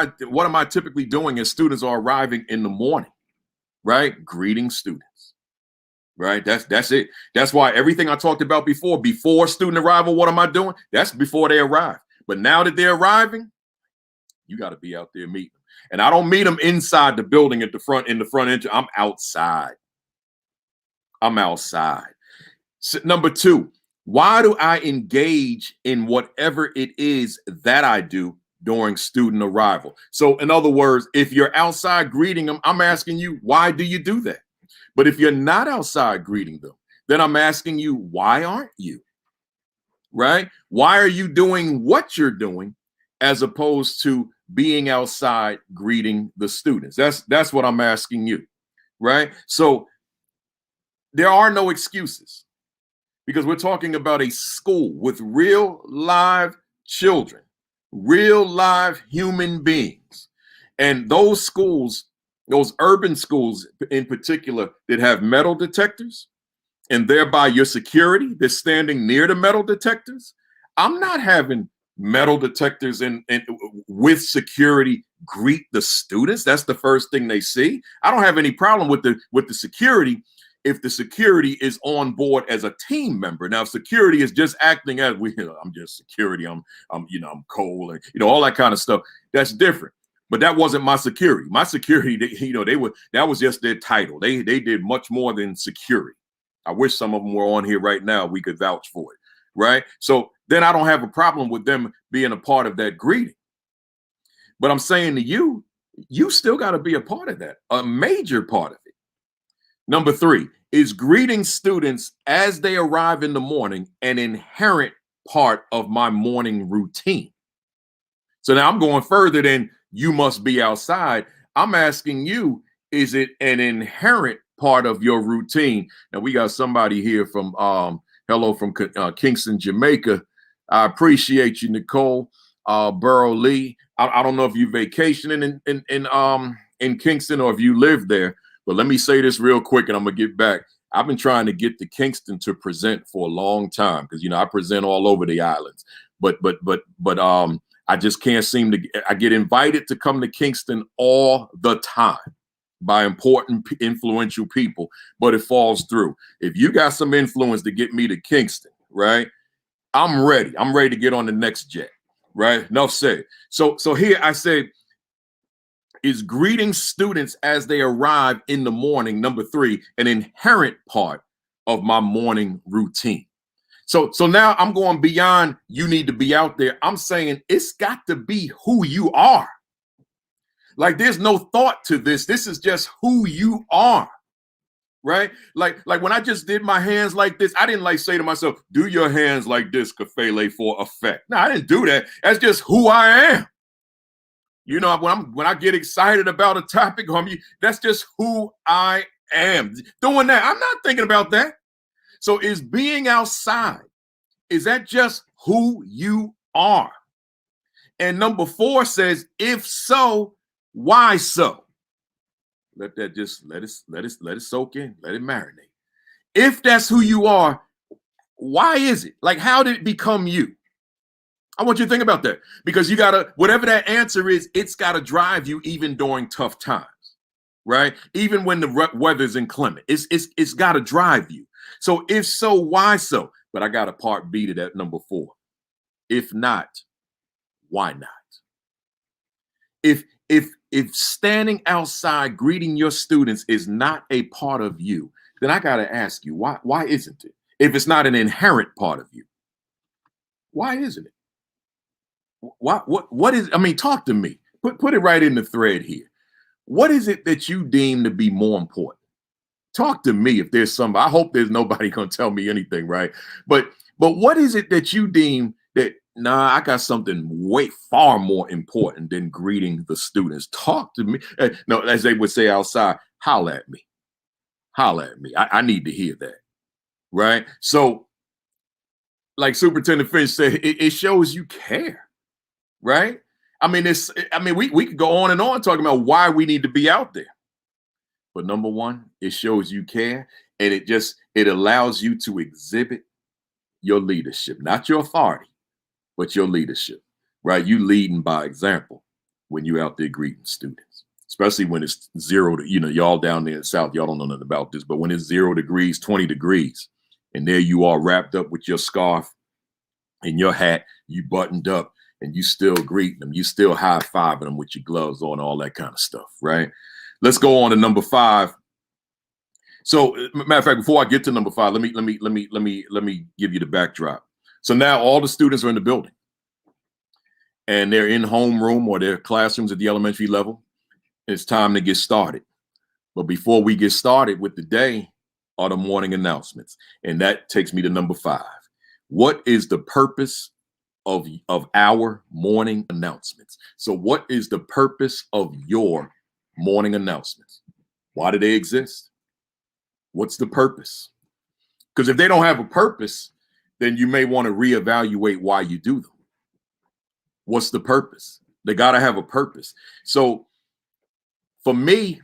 I typically doing as students are arriving in the morning? Right? Greeting students. Right? That's it. That's why everything I talked about before student arrival, what am I doing? That's before they arrive. But now that they're arriving, You got to be out there meeting them. And I don't meet them inside the building at the front, in the front entrance. I'm outside. I'm outside. So, number two, why do I engage in whatever it is that I do during student arrival? So in other words, if you're outside greeting them, I'm asking you, why do you do that? But if you're not outside greeting them, then I'm asking you, why aren't you? Right? Why are you doing what you're doing as opposed to being outside greeting the students? That's what I'm asking you. Right? So there are no excuses, because we're talking about a school with real live children, real live human beings. And those schools, those urban schools in particular, that have metal detectors, and thereby your security that's standing near the metal detectors. I'm not having metal detectors and with security greet the students. That's the first thing they see. I don't have any problem with the security if the security is on board as a team member. Now, if security is just acting as I'm just security. I'm cold, and all that kind of stuff. That's different. But that wasn't my security. My security, that was just their title. They did much more than security. I wish some of them were on here right now. We could vouch for it, right? So then I don't have a problem with them being a part of that greeting. But I'm saying to you, you still got to be a part of that, a major part of it. Number three, is greeting students as they arrive in the morning an inherent part of my morning routine? So now I'm going further than you must be outside. I'm asking you, is it an inherent part of your routine? Now we got somebody here from hello from Kingston, Jamaica. I appreciate you, Nicole Burrow Lee. I don't know if you vacationing in Kingston or if you live there, but let me say this real quick and I'm gonna get back. I've been trying to get to Kingston to present for a long time because I present all over the islands, but I just can't seem to. I get invited to come to Kingston all the time by important, influential people, but it falls through. If you got some influence to get me to Kingston, right? I'm ready. I'm ready to get on the next jet, right? Enough said. So here I say, is greeting students as they arrive in the morning, number three, an inherent part of my morning routine? So now I'm going beyond you need to be out there. I'm saying it's got to be who you are. Like there's no thought to this. This is just who you are, right? Like when I just did my hands like this, I didn't say to myself, do your hands like this, Kafele, for effect. No, I didn't do that. That's just who I am. When I get excited about a topic, that's just who I am. Doing that, I'm not thinking about that. So is being outside, is that just who you are? And number four says, if so, why so? Let it soak in, let it marinate. If that's who you are, why is it? Like, how did it become you? I want you to think about that, because you gotta, whatever that answer is, it's gotta drive you even during tough times, right? Even when the weather's inclement, it's gotta drive you. So if so, why so? But I got a part B to that, number four. If not, why not? If standing outside greeting your students is not a part of you, then I got to ask you, why isn't it? If it's not an inherent part of you, why isn't it? What is, talk to me. Put it right in the thread here. What is it that you deem to be more important? Talk to me if there's somebody. I hope there's nobody going to tell me anything, right? But what is it that you deem that, I got something way far more important than greeting the students? Talk to me. No, as they would say outside, holla at me. Holla at me. I need to hear that, right? So like Superintendent Finch said, it shows you care, right? We could go on and on talking about why we need to be out there. But number one, it shows you care, and it allows you to exhibit your leadership, not your authority, but your leadership, right? You leading by example when you're out there greeting students, especially when it's 0 to, y'all down there in the South, y'all don't know nothing about this, but when it's 0 degrees, 20 degrees, and there you are wrapped up with your scarf and your hat, you buttoned up, and you still greeting them, you still high-fiving them with your gloves on, all that kind of stuff, right? Let's go on to number 5. So, matter of fact, before I get to number 5, let me give you the backdrop. So now all the students are in the building, and they're in homeroom or their classrooms at the elementary level. It's time to get started. But before we get started with the day are the morning announcements. And that takes me to number 5. What is the purpose of our morning announcements? So what is the purpose of your morning announcements? Why do they exist? What's the purpose? Because if they don't have a purpose, then you may want to reevaluate why you do them. What's the purpose? They got to have a purpose. So for me,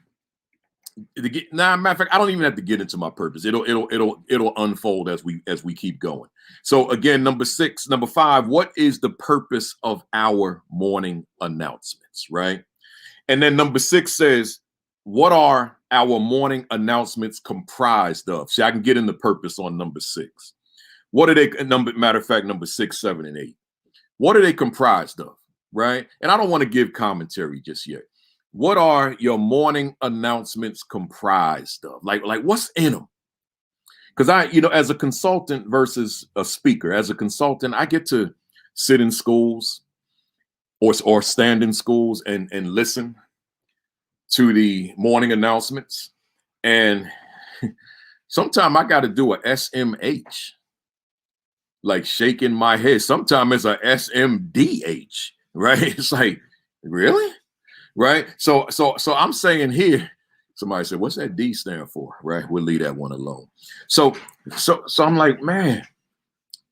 matter of fact, I don't even have to get into my purpose. It'll unfold as we keep going. So again, number 5, what is the purpose of our morning announcements, right? And then number 6 says, what are our morning announcements comprised of? See, I can get into purpose on number 6. What are they? Matter of fact, number 6, 7, and 8. What are they comprised of, right? And I don't want to give commentary just yet. What are your morning announcements comprised of? Like what's in them? Because as a consultant versus a speaker, as a consultant, I get to sit in schools or stand in schools and listen to the morning announcements. And sometimes I got to do a SMH, like shaking my head. Sometimes it's a SMDH, right? It's like, really? Right. So I'm saying here, somebody said, what's that D stand for? Right. We'll leave that one alone. So I'm like, man,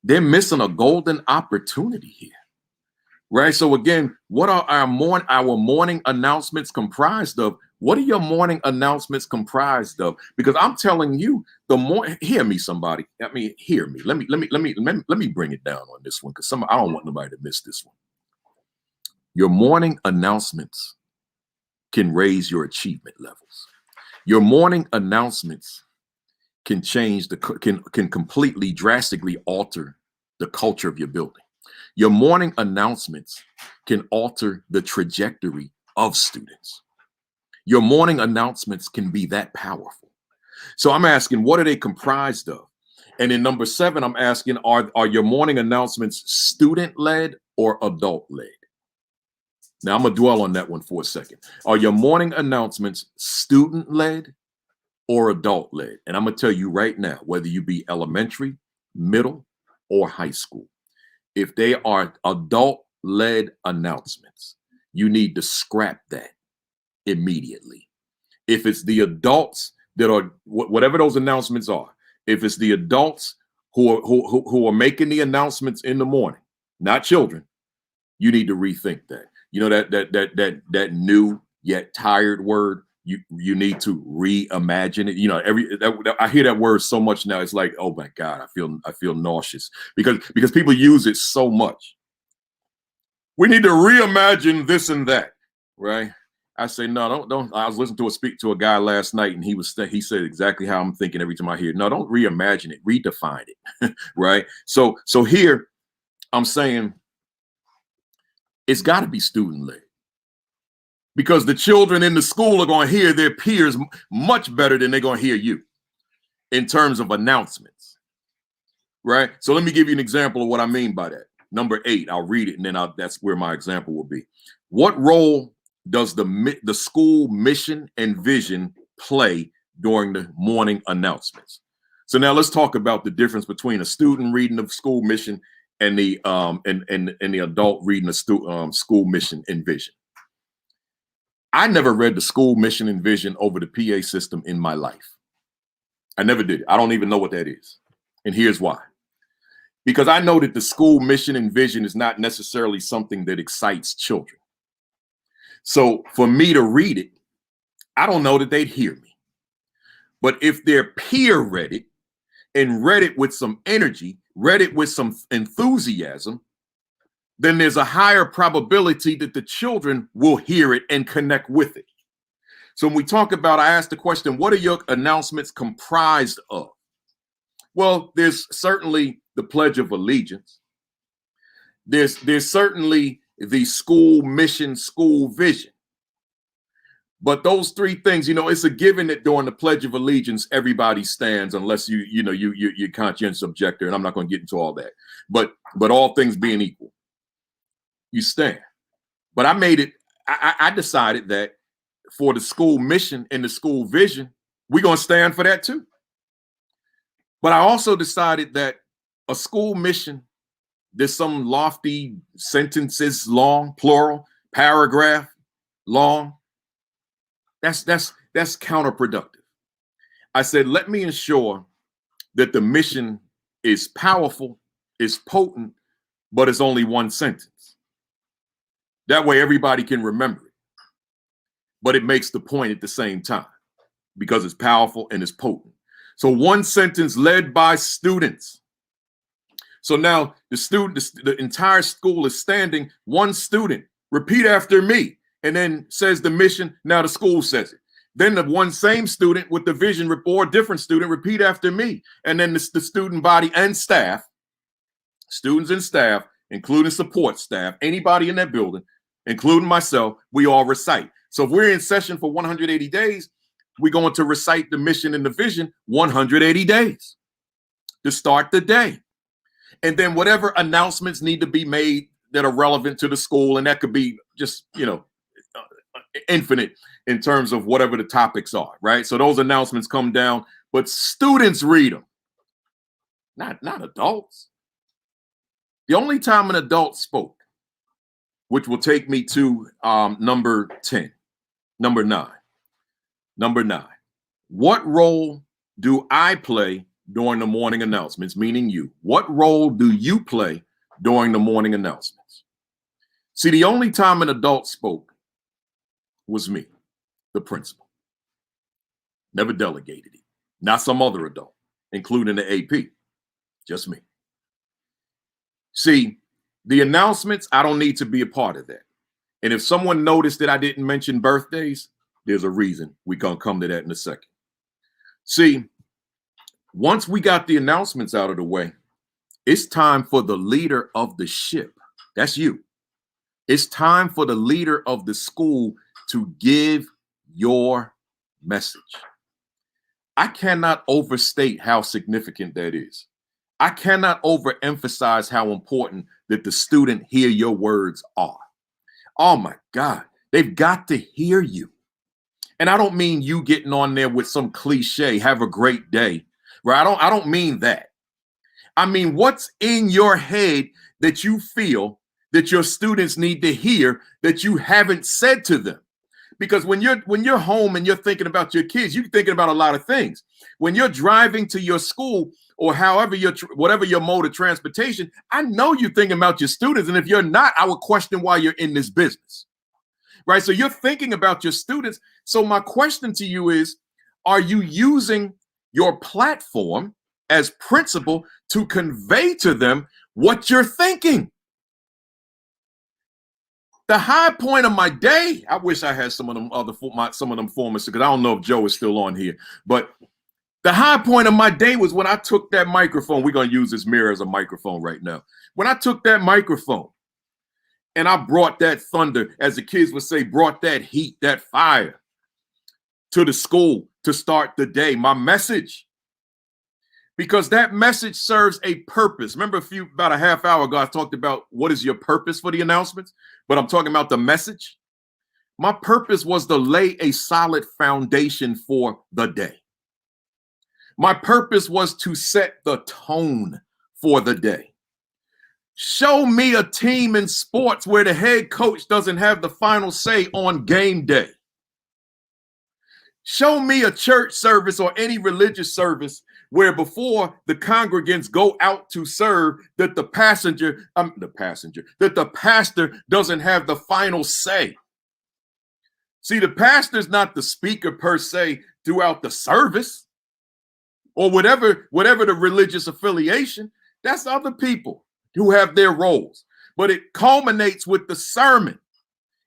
they're missing a golden opportunity here. Right. So again, what are our morning announcements comprised of? What are your morning announcements comprised of? Because I'm telling you, hear me, somebody. I mean, hear me. Let me bring it down on this one, because I don't want nobody to miss this one. Your morning announcements can raise your achievement levels. Your morning announcements can change can completely, drastically alter the culture of your building. Your morning announcements can alter the trajectory of students. Your morning announcements can be that powerful. So I'm asking, what are they comprised of? And in number 7, I'm asking, are your morning announcements student-led or adult-led? Now, I'm going to dwell on that one for a second. Are your morning announcements student-led or adult-led? And I'm going to tell you right now, whether you be elementary, middle, or high school, if they are adult-led announcements, you need to scrap that immediately. If it's the adults that are, whatever those announcements are, if it's the adults who are making the announcements in the morning, not children, you need to rethink that. You know, that new yet tired word, you need to reimagine it. You know, I hear that word so much now. It's like, oh my God, I feel nauseous because people use it so much. We need to reimagine this and that, right? I say, no, don't. I was listening to a guy last night, and he said exactly how I'm thinking every time I hear it. No, don't reimagine it, redefine it, right? So here I'm saying, it's got to be student-led, because the children in the school are going to hear their peers much better than they're going to hear you in terms of announcements, right? So let me give you an example of what I mean by that. Number 8, I'll read it, and then that's where my example will be. What role does the school mission and vision play during the morning announcements? So now let's talk about the difference between a student reading the school mission and the adult reading the school mission and vision. I never read the school mission and vision over the PA system in my life. I never did. I don't even know what that is. And here's why. Because I know that the school mission and vision is not necessarily something that excites children. So for me to read it, I don't know that they'd hear me. But if their peer read it and read it with some energy, read it with some enthusiasm, then there's a higher probability that the children will hear it and connect with it. So when we talk about, I asked the question, what are your announcements comprised of? Well, there's certainly the Pledge of Allegiance. There's certainly the school mission, school vision. But those three things, it's a given that during the Pledge of Allegiance, everybody stands, unless you're conscientious objector, and I'm not going to get into all that. But all things being equal, you stand. But I decided that for the school mission and the school vision, we're going to stand for that too. But I also decided that a school mission, there's some lofty sentences long, plural, paragraph long. That's counterproductive. I said, let me ensure that the mission is powerful, is potent, but it's only one sentence. That way everybody can remember it. But it makes the point at the same time because it's powerful and it's potent. So one sentence led by students. So now the entire school is standing, one student, repeat after me. And then says the mission, now the school says it. Then the one same student with the vision report, different student, repeat after me. And then the student body and staff, students and staff, including support staff, anybody in that building, including myself, we all recite. So if we're in session for 180 days, we're going to recite the mission and the vision 180 days to start the day. And then whatever announcements need to be made that are relevant to the school, and that could be just, infinite in terms of whatever the topics are, right? So those announcements come down, but students read them, not adults. The only time an adult spoke, which will take me to number 9. What role do I play during the morning announcements? Meaning you. What role do you play during the morning announcements? See, the only time an adult spoke was me, the principal. Never delegated it. Not some other adult, including the AP. Just me. See, the announcements, I don't need to be a part of that. And if someone noticed that I didn't mention birthdays, there's a reason. We're going to come to that in a second. See, once we got the announcements out of the way, it's time for the leader of the ship. That's you. It's time for the leader of the school to give your message. I cannot overstate how significant that is. I cannot overemphasize how important that the student hear your words are. Oh my God, they've got to hear you. And I don't mean you getting on there with some cliche, have a great day, right? I don't mean that. I mean, what's in your head that you feel that your students need to hear that you haven't said to them? Because when you're home and you're thinking about your kids, you're thinking about a lot of things. When you're driving to your school or whatever your mode of transportation, I know you're thinking about your students. And if you're not, I would question why you're in this business, right? So you're thinking about your students. So my question to you is, are you using your platform as principal to convey to them what you're thinking? The high point of my day, I wish I had some of them formers, because I don't know if Joe is still on here, but the high point of my day was when I took that microphone. We're going to use this mirror as a microphone right now. When I took that microphone and I brought that thunder, as the kids would say, brought that heat, that fire to the school to start the day, my message. Because that message serves a purpose. Remember about a half hour ago, I talked about what is your purpose for the announcements, but I'm talking about the message. My purpose was to lay a solid foundation for the day. My purpose was to set the tone for the day. Show me a team in sports where the head coach doesn't have the final say on game day. Show me a church service or any religious service where before the congregants go out to serve, that the pastor doesn't have the final say. See, the pastor's not the speaker per se throughout the service or whatever the religious affiliation. That's other people who have their roles. But it culminates with the sermon.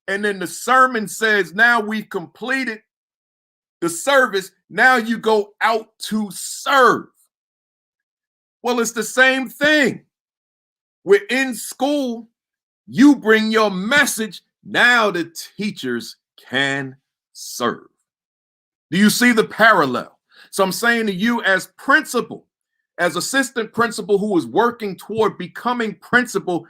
And then the sermon says, now we've completed the service. Now you go out to serve. Well, it's the same thing. We're in school. You bring your message. Now the teachers can serve. Do you see the parallel? So I'm saying to you as principal, as assistant principal who is working toward becoming principal,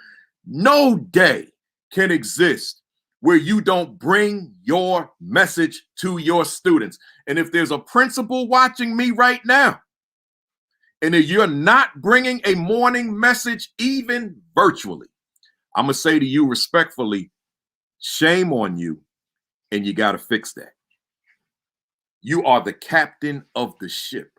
no day can exist where you don't bring your message to your students. And if there's a principal watching me right now, and if you're not bringing a morning message, even virtually, I'm going to say to you respectfully, shame on you, and you got to fix that. You are the captain of the ship.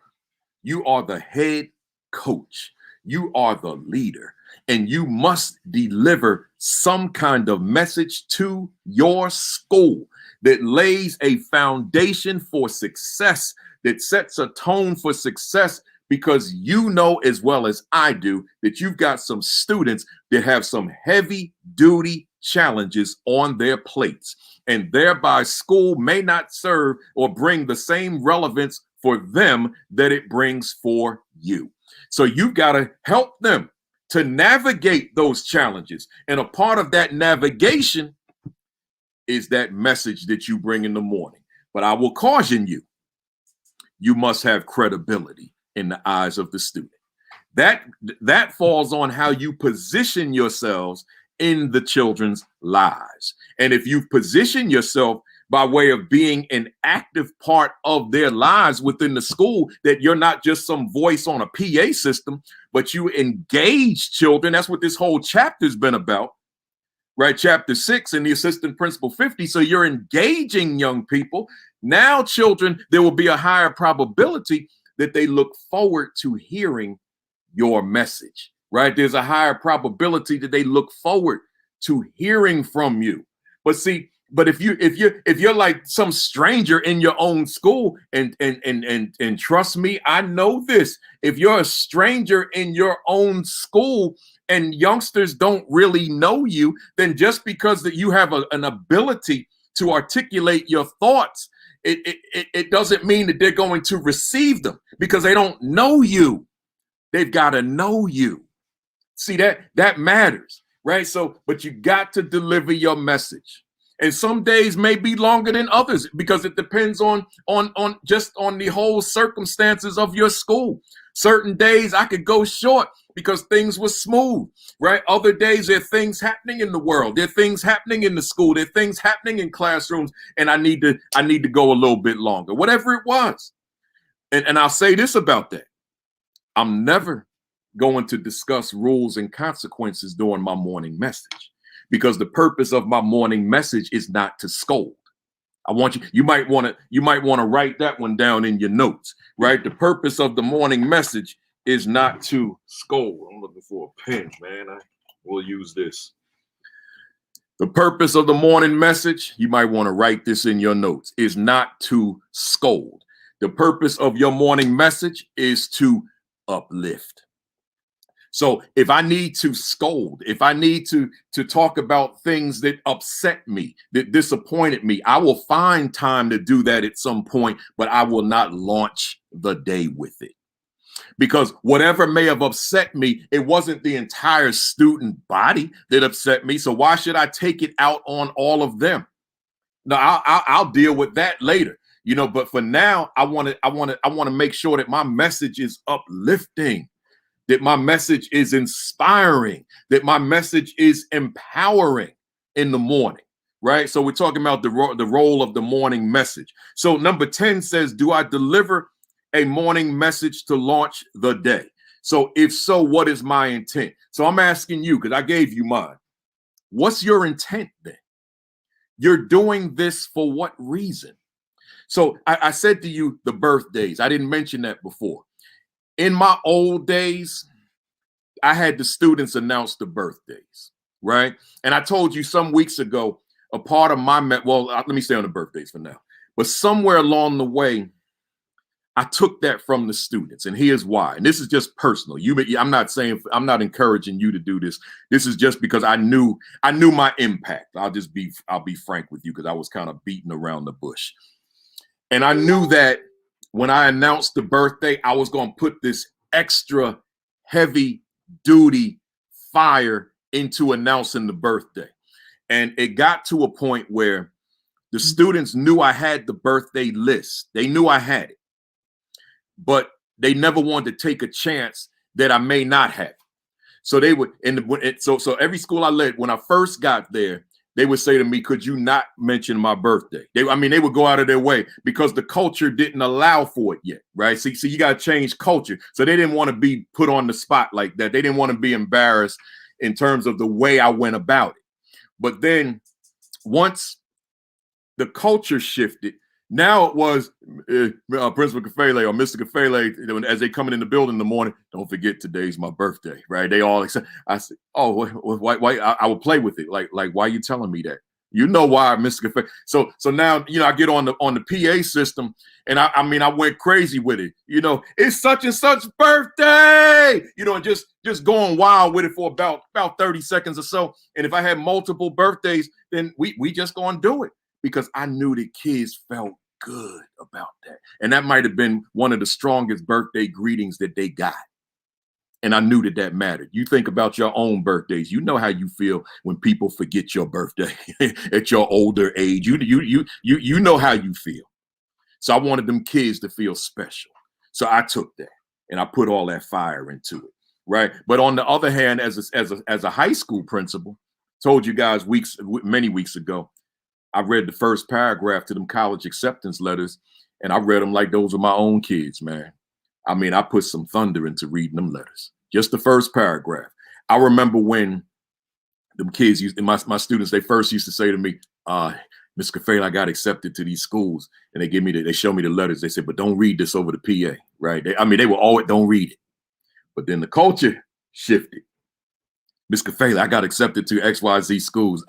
You are the head coach. You are the leader, and you must deliver some kind of message to your school that lays a foundation for success, that sets a tone for success, because you know as well as I do that you've got some students that have some heavy duty challenges on their plates, and thereby school may not serve or bring the same relevance for them that it brings for you. So you've got to help them to navigate those challenges. And a part of that navigation is that message that you bring in the morning. But I will caution you, you must have credibility in the eyes of the student. That falls on how you position yourselves in the children's lives. And if you've positioned yourself by way of being an active part of their lives within the school, that you're not just some voice on a PA system, but you engage children. That's what this whole chapter's been about, right? Chapter 6 and the assistant principal 50. So you're engaging young people. Now, children, there will be a higher probability that they look forward to hearing your message, right? There's a higher probability that they look forward to hearing from you. But see, but if you're like some stranger in your own school, and trust me, I know this. If you're a stranger in your own school and youngsters don't really know you, then just because that you have an ability to articulate your thoughts, it doesn't mean that they're going to receive them, because they don't know you. They've got to know you. See, that matters, right? So, but you got to deliver your message. And some days may be longer than others, because it depends on the whole circumstances of your school. Certain days I could go short because things were smooth, right? Other days there are things happening in the world. There are things happening in the school. There are things happening in classrooms, and I need to go a little bit longer, whatever it was. And I'll say this about that. I'm never going to discuss rules and consequences during my morning message, because the purpose of my morning message is not to scold. I want you might want to write that one down in your notes, right? The purpose of the morning message is not to scold. I'm looking for a pen, man. I will use this. The purpose of the morning message, you might want to write this in your notes, is not to scold. The purpose of your morning message is to uplift. So if I need to scold, if I need to talk about things that upset me, that disappointed me, I will find time to do that at some point, but I will not launch the day with it. Because whatever may have upset me, it wasn't the entire student body that upset me. So why should I take it out on all of them? No, I'll deal with that later. But for now, I want to make sure that my message is uplifting, that my message is inspiring, that my message is empowering in the morning, right? So we're talking about the role of the morning message. So number 10 says, do I deliver a morning message to launch the day? So if so, what is my intent? So I'm asking you, because I gave you mine. What's your intent then? You're doing this for what reason? So I said to you the birthdays. I didn't mention that before. In my old days, I had the students announce the birthdays, right? And I told you some weeks ago, a part of my, let me stay on the birthdays for now. But somewhere along the way, I took that from the students, and here's why. And this is just personal. I'm not encouraging you to do this. This is just because I knew my impact. I'll be frank with you, because I was kind of beating around the bush. And I knew that when I announced the birthday, I was going to put this extra heavy duty fire into announcing the birthday. And it got to a point where the students knew I had the birthday list. They knew I had it, but they never wanted to take a chance that I may not have it. So they would, so every school I led, when I first got there, they would say to me, could you not mention my birthday? They would go out of their way because the culture didn't allow for it yet, right? See, you got to change culture. So they didn't want to be put on the spot like that. They didn't want to be embarrassed in terms of the way I went about it. But then once the culture shifted, now it was Principal Kafele or Mr. Kafele, as they coming in the building in the morning, don't forget today's my birthday, right? They all accept. I said, oh, why? I would play with it. Like, why are you telling me that? You know why, Mr. Kafele. So now, I get on the PA system, and I went crazy with it. It's such and such birthday, and just going wild with it for about 30 seconds or so. And if I had multiple birthdays, then we just gonna do it because I knew the kids felt good about that. And that might have been one of the strongest birthday greetings that they got. And I knew that mattered. You think about your own birthdays. You know how you feel when people forget your birthday at your older age. You know how you feel. So I wanted them kids to feel special. So I took that and I put all that fire into it, right? But on the other hand, as a high school principal, told you guys many weeks ago, I read the first paragraph to them college acceptance letters, and I read them like those were my own kids, man. I put some thunder into reading them letters. Just the first paragraph. I remember when them kids my students, they first used to say to me, Mr. Kafele, I got accepted to these schools. And they show me the letters. They said, but don't read this over the PA, right? They were always, don't read it. But then the culture shifted. Mr. Kafele, I got accepted to XYZ schools.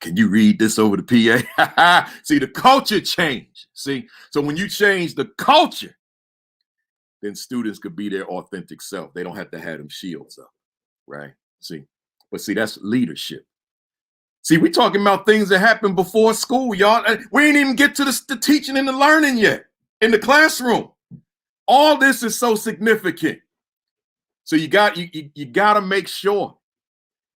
Can you read this over the PA? See, the culture changed. See, so when you change the culture, then students could be their authentic self. They don't have to have them shields up, right? But that's leadership. See, we talking about things that happened before school, y'all. We ain't even get to the teaching and the learning yet in the classroom. All this is so significant. So you got to make sure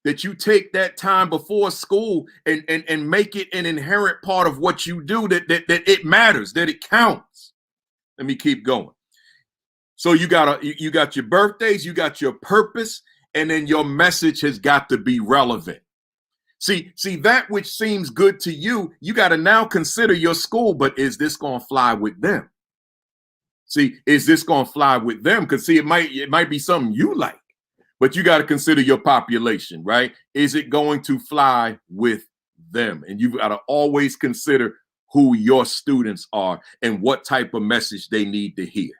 that you take that time before school and make it an inherent part of what you do, that it matters, that it counts. Let me keep going. So you got your birthdays, you got your purpose, and then your message has got to be relevant. See that which seems good to you, you got to now consider your school, but is this going to fly with them? See, is this going to fly with them? Because see, it might be something you like. But you got to consider your population, right? Is it going to fly with them? And you've got to always consider who your students are and what type of message they need to hear,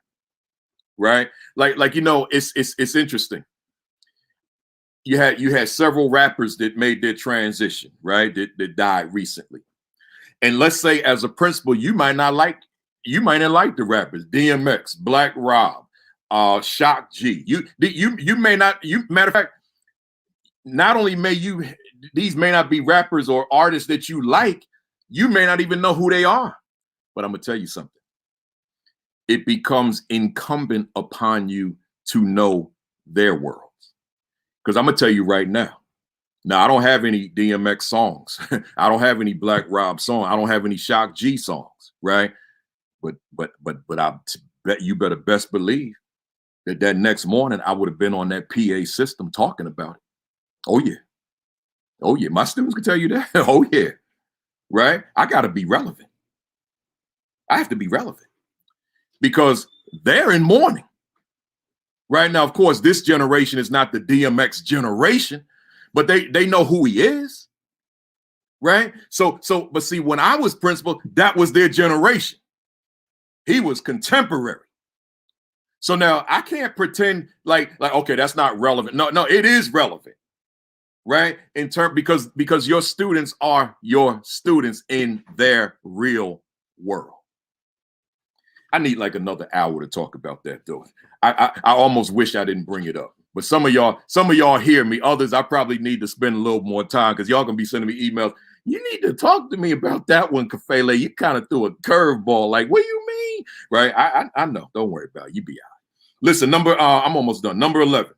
right? It's interesting. You had several rappers that made their transition, right? That died recently. And let's say as a principal, you might not like the rappers, DMX, Black Rob, Shock G. You may not. Matter of fact, not only these may not be rappers or artists that you like, you may not even know who they are. But I'm gonna tell you something. It becomes incumbent upon you to know their worlds. Because I'm gonna tell you right now. Now I don't have any DMX songs. I don't have any Black Rob songs. I don't have any Shock G songs, right? But I bet you better best believe that next morning I would have been on that PA system talking about it. Oh yeah. My students can tell you that. Oh yeah, right? I got to be relevant. I have to be relevant because they're in mourning right now. Of course, this generation is not the DMX generation, but they know who he is, right? But see, when I was principal, that was their generation. He was contemporary. So now I can't pretend like okay, that's not relevant. No, it is relevant, right? Because your students are your students in their real world. I need like another hour to talk about that though. I almost wish I didn't bring it up. But some of y'all hear me. Others, I probably need to spend a little more time because y'all gonna be sending me emails. You need to talk to me about that one, Kafele. You kind of threw a curveball. Like, what do you mean? Right? I know. Don't worry about it. You be all right. Listen, I'm almost done. Number 11.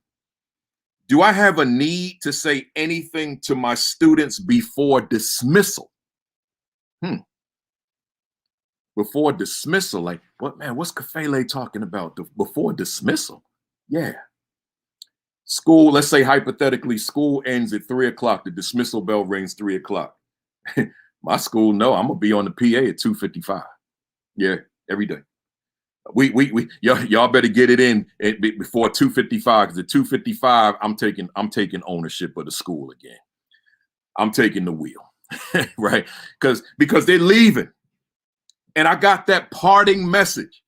Do I have a need to say anything to my students before dismissal? Before dismissal, like, what, man, what's Kafele talking about? Before dismissal? Yeah. School, let's say hypothetically, school ends at 3 o'clock. The dismissal bell rings 3 o'clock. My school, no, I'm gonna be on the PA at 2:55. Yeah, every day. Y'all better get it in before 2:55, because at 2:55, I'm taking ownership of the school again. I'm taking the wheel, right? Because they're leaving. And I got that parting message.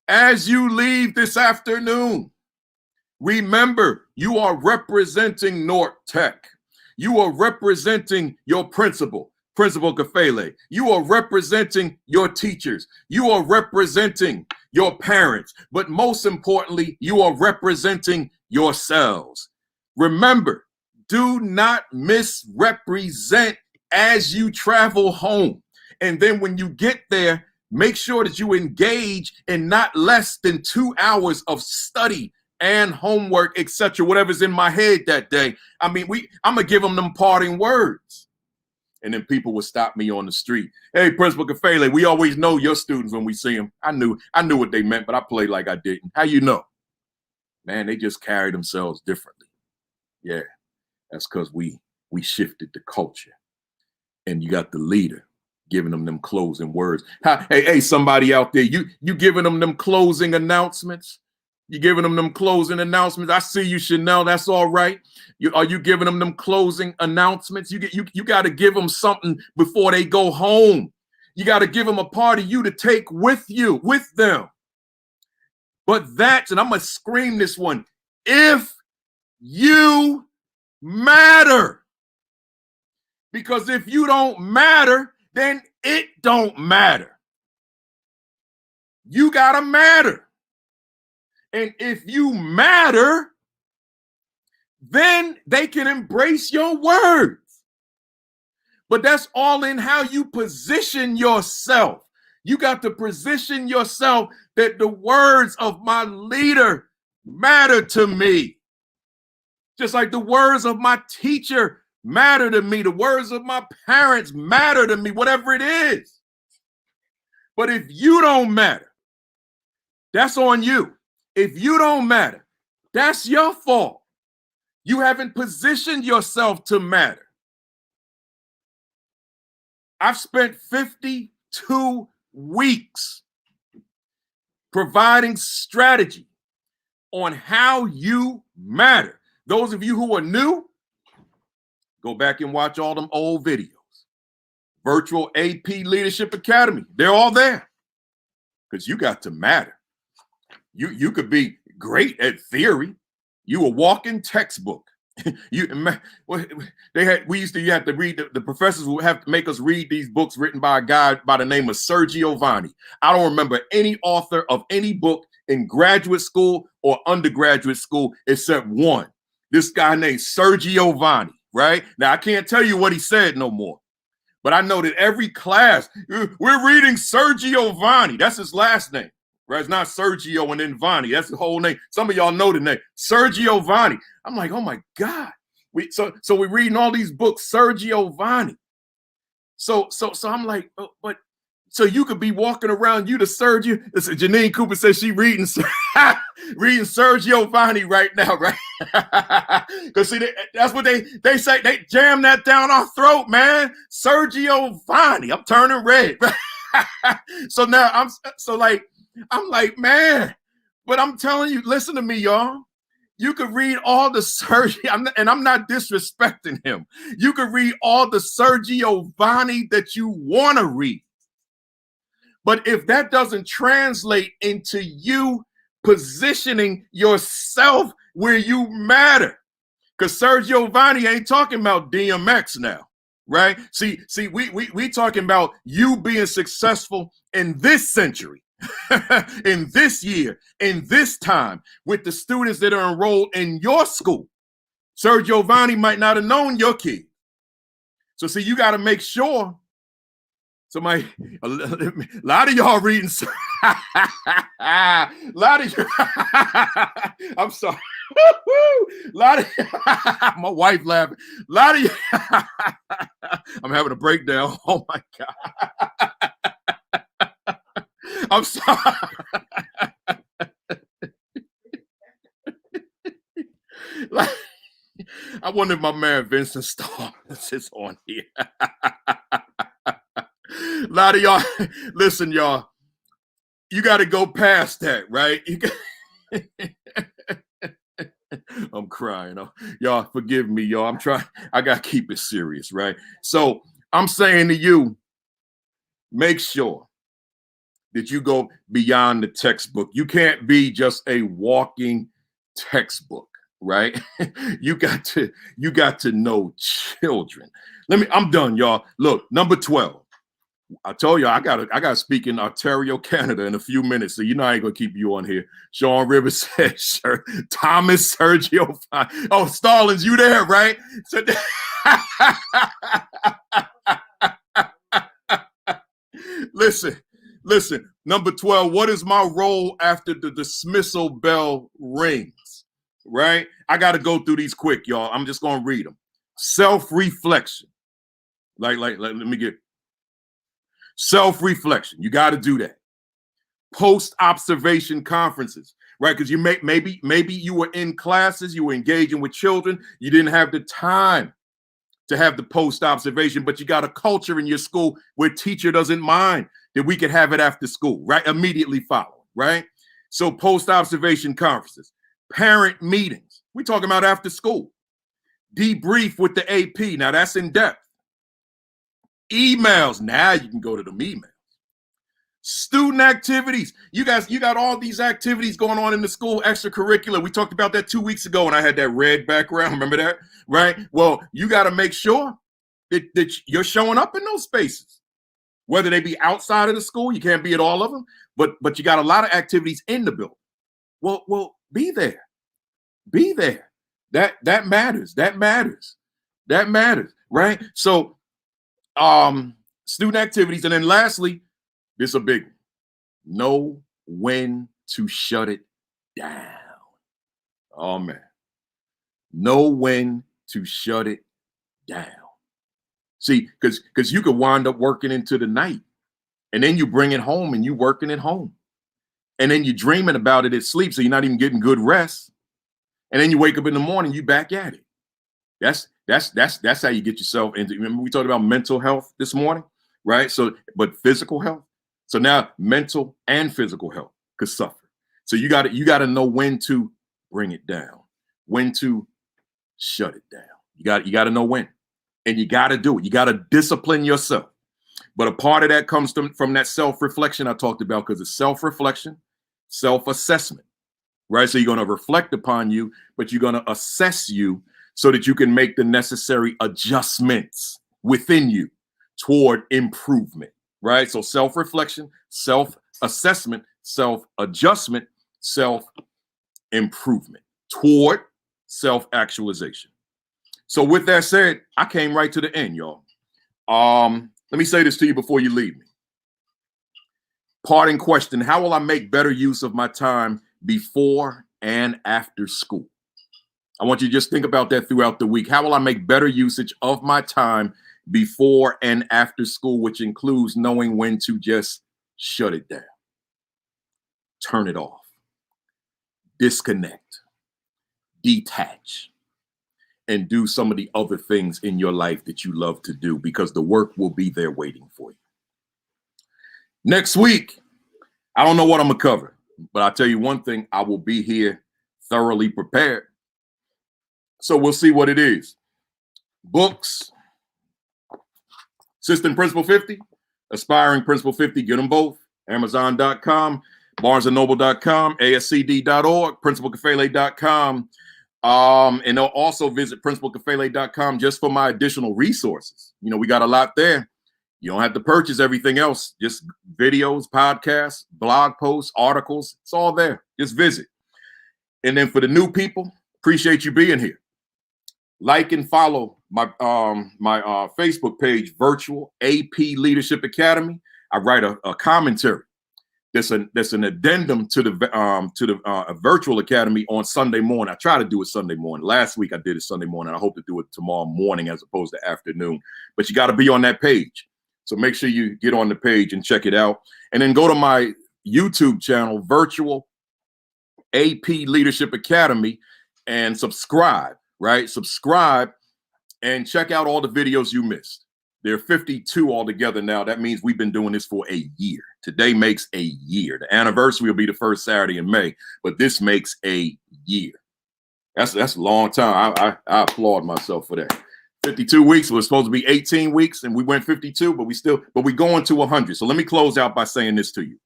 As you leave this afternoon, remember, you are representing North Tech. You are representing your principal, Principal Kafele. You are representing your teachers. You are representing your parents. But most importantly, you are representing yourselves. Remember, do not misrepresent as you travel home. And then when you get there, make sure that you engage in not less than 2 hours of study and homework, etc., whatever's in my head that day. I mean, I'm gonna give them parting words. And then people would stop me on the street. Hey, Principal Kafele, we always know your students when we see them. I knew what they meant, but I played like I didn't. How you know? Man, they just carry themselves differently. Yeah, that's because we shifted the culture. And you got the leader giving them closing words. Hey, somebody out there, you giving them closing announcements? You giving them closing announcements? I see you, Chanel. That's all right. Are you giving them closing announcements? You got to give them something before they go home. You got to give them a part of you to take with them. But and I'm going to scream this one, if you matter. Because if you don't matter, then it don't matter. You gotta matter. And if you matter, then they can embrace your words. But that's all in how you position yourself. You got to position yourself that the words of my leader matter to me. Just like the words of my teacher matter to me. The words of my parents matter to me, whatever it is. But if you don't matter, that's on you. If you don't matter, that's your fault. You haven't positioned yourself to matter. I've spent 52 weeks providing strategy on how you matter. Those of you who are new, go back and watch all them old videos. Virtual AP Leadership Academy. They're all there. Because you got to matter. You could be great at theory. You a walking textbook. You have to read, the professors would have to make us read these books written by a guy by the name of Sergio Vanni. I don't remember any author of any book in graduate school or undergraduate school except one. This guy named Sergio Vanni, right? Now, I can't tell you what he said no more, but I know that every class, we're reading Sergio Vanni. That's his last name, right? It's not Sergio and then Vanni. That's the whole name. Some of y'all know the name, Sergio Vanni. I'm like, oh my God. So we're reading all these books, Sergio Vanni. So I'm like, oh, but so you could be walking around, you the Sergio. Janine Cooper says she reading Sergio Vanni right now, right? Because see, that's what they say. They jam that down our throat, man. Sergio Vanni. I'm turning red. So now I'm like, man. But I'm telling you, listen to me, y'all. You could read all the Sergio, and I'm not disrespecting him. You could read all the Sergio Vanni that you want to read. But if that doesn't translate into you positioning yourself where you matter, because Sergio Vanni ain't talking about DMX now, right? See, we talking about you being successful in this century, in this year, in this time, with the students that are enrolled in your school. Sergio Vanni might not have known your kid. So see, you got to make sure. Somebody, a lot of y'all reading. A lot of you. I'm sorry. Lot of my wife laughing. Lot of you. I'm having a breakdown. Oh my God. I'm sorry. Like, I wonder if my man Vincent Starr is on here. A lot of y'all, listen, y'all, you got to go past that, right? I'm crying. Y'all, forgive me, y'all. I'm trying. I got to keep it serious, right? So I'm saying to you, make sure that you go beyond the textbook. You can't be just a walking textbook, right? you got to know children. I'm done, y'all. Look, number 12. I told you I gotta speak in Ontario, Canada in a few minutes. So you know I ain't gonna keep you on here. Sean Rivers said, sure. Thomas Sergio. Oh, Stallings, you there, right? So listen. Number 12, what is my role after the dismissal bell rings? Right? I gotta go through these quick, y'all. I'm just gonna read them. Self-reflection. Like, let me get self-reflection. You got to do that. Post-observation conferences, right? Because you maybe you were in classes, you were engaging with children, you didn't have the time to have the post-observation, but you got a culture in your school where teacher doesn't mind that we could have it after school, right? Immediately following, right? So post-observation conferences, parent meetings. We're talking about after school. Debrief with the AP. Now that's in depth. Emails. Now you can go to them emails. Student activities. You got all these activities going on in the school, extracurricular. We talked about that 2 weeks ago when I had that red background. Remember that? Right? Well, you got to make sure that you're showing up in those spaces. Whether they be outside of the school, you can't be at all of them, but you got a lot of activities in the building. Well, be there. Be there. That matters. That matters. That matters. Right? So student activities. And then lastly, this is a big one. Know when to shut it down. Oh man. Know when to shut it down. See, because you could wind up working into the night and then you bring it home and you working at home. And then you're dreaming about it at sleep. So you're not even getting good rest. And then you wake up in the morning, you back at it. That's how you get yourself into. Remember we talked about mental health this morning, right? So, but physical health. So now mental and physical health could suffer. So you got to know when to bring it down, when to shut it down. You got to know when, and you got to do it. You got to discipline yourself. But a part of that comes from that self-reflection I talked about, because it's self-reflection, self-assessment, right? So you're going to reflect upon you, but you're going to assess you so that you can make the necessary adjustments within you toward improvement, right? So self-reflection, self-assessment, self-adjustment, self-improvement toward self-actualization. So with that said, I came right to the end, y'all. Let me say this to you before you leave me. Parting question: how will I make better use of my time before and after school? I want you to just think about that throughout the week. How will I make better usage of my time before and after school, which includes knowing when to just shut it down, turn it off, disconnect, detach, and do some of the other things in your life that you love to do, because the work will be there waiting for you. Next week, I don't know what I'm going to cover, but I'll tell you one thing: I will be here thoroughly prepared. So we'll see what it is. Books, Assistant Principal 50, Aspiring Principal 50, get them both. Amazon.com, BarnesandNoble.com, ASCD.org, principalkafele.com. And they'll also visit principalkafele.com just for my additional resources. You know, we got a lot there. You don't have to purchase everything else. Just videos, podcasts, blog posts, articles. It's all there. Just visit. And then for the new people, appreciate you being here. Like and follow my Facebook page, Virtual AP Leadership Academy. I write a commentary there's an addendum to the virtual academy on Sunday morning. I try to do it Sunday morning. Last week I did it Sunday morning. I hope to do it tomorrow morning as opposed to afternoon. But you got to be on that page. So make sure you get on the page and check it out. And then go to my YouTube channel, Virtual AP Leadership Academy, and subscribe, right? Subscribe and check out all the videos you missed. There are 52 altogether now. That means we've been doing this for a year. Today makes a year. The anniversary will be the first Saturday in May, but this makes a year. That's a long time. I applaud myself for that. 52 weeks. It was supposed to be 18 weeks, and we went 52, but we going to 100. So let me close out by saying this to you.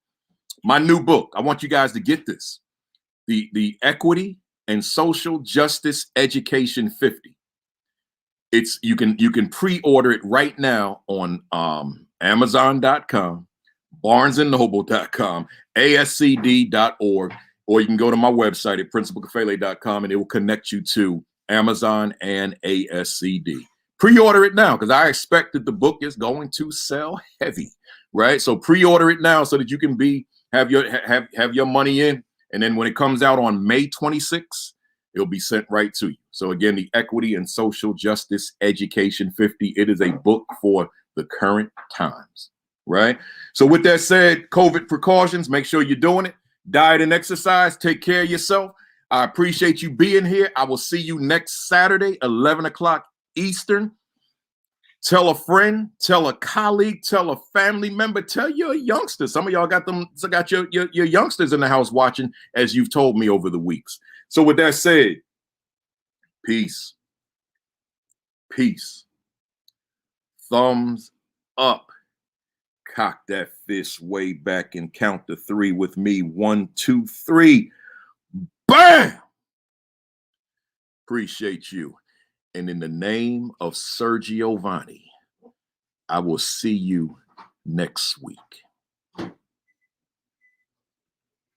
My new book. I want you guys to get this. The Equity and Social Justice Education 50. You can pre-order it right now on Amazon.com, BarnesandNoble.com, ASCD.org, or you can go to my website at principalkafele.com, and it will connect you to Amazon and ASCD. Pre-order it now, because I expect that the book is going to sell heavy, right? So pre-order it now so that you can have your money in, and then when it comes out on May 26th, it'll be sent right to you. So again, the Equity and Social Justice Education 50. It is a book for the current times, right? So with that said, COVID precautions, make sure you're doing it. Diet and exercise, take care of yourself. I appreciate you being here. I will see you next Saturday, 11 o'clock Eastern. Tell a friend, tell a colleague, tell a family member, tell your youngsters. Some of y'all got your youngsters in the house watching, as you've told me over the weeks. So with that said, peace. Peace. Thumbs up. Cock that fist way back and count to 3 with me. 1, 2, 3. Bam! Appreciate you. And in the name of Sergio Vanni, I will see you next week.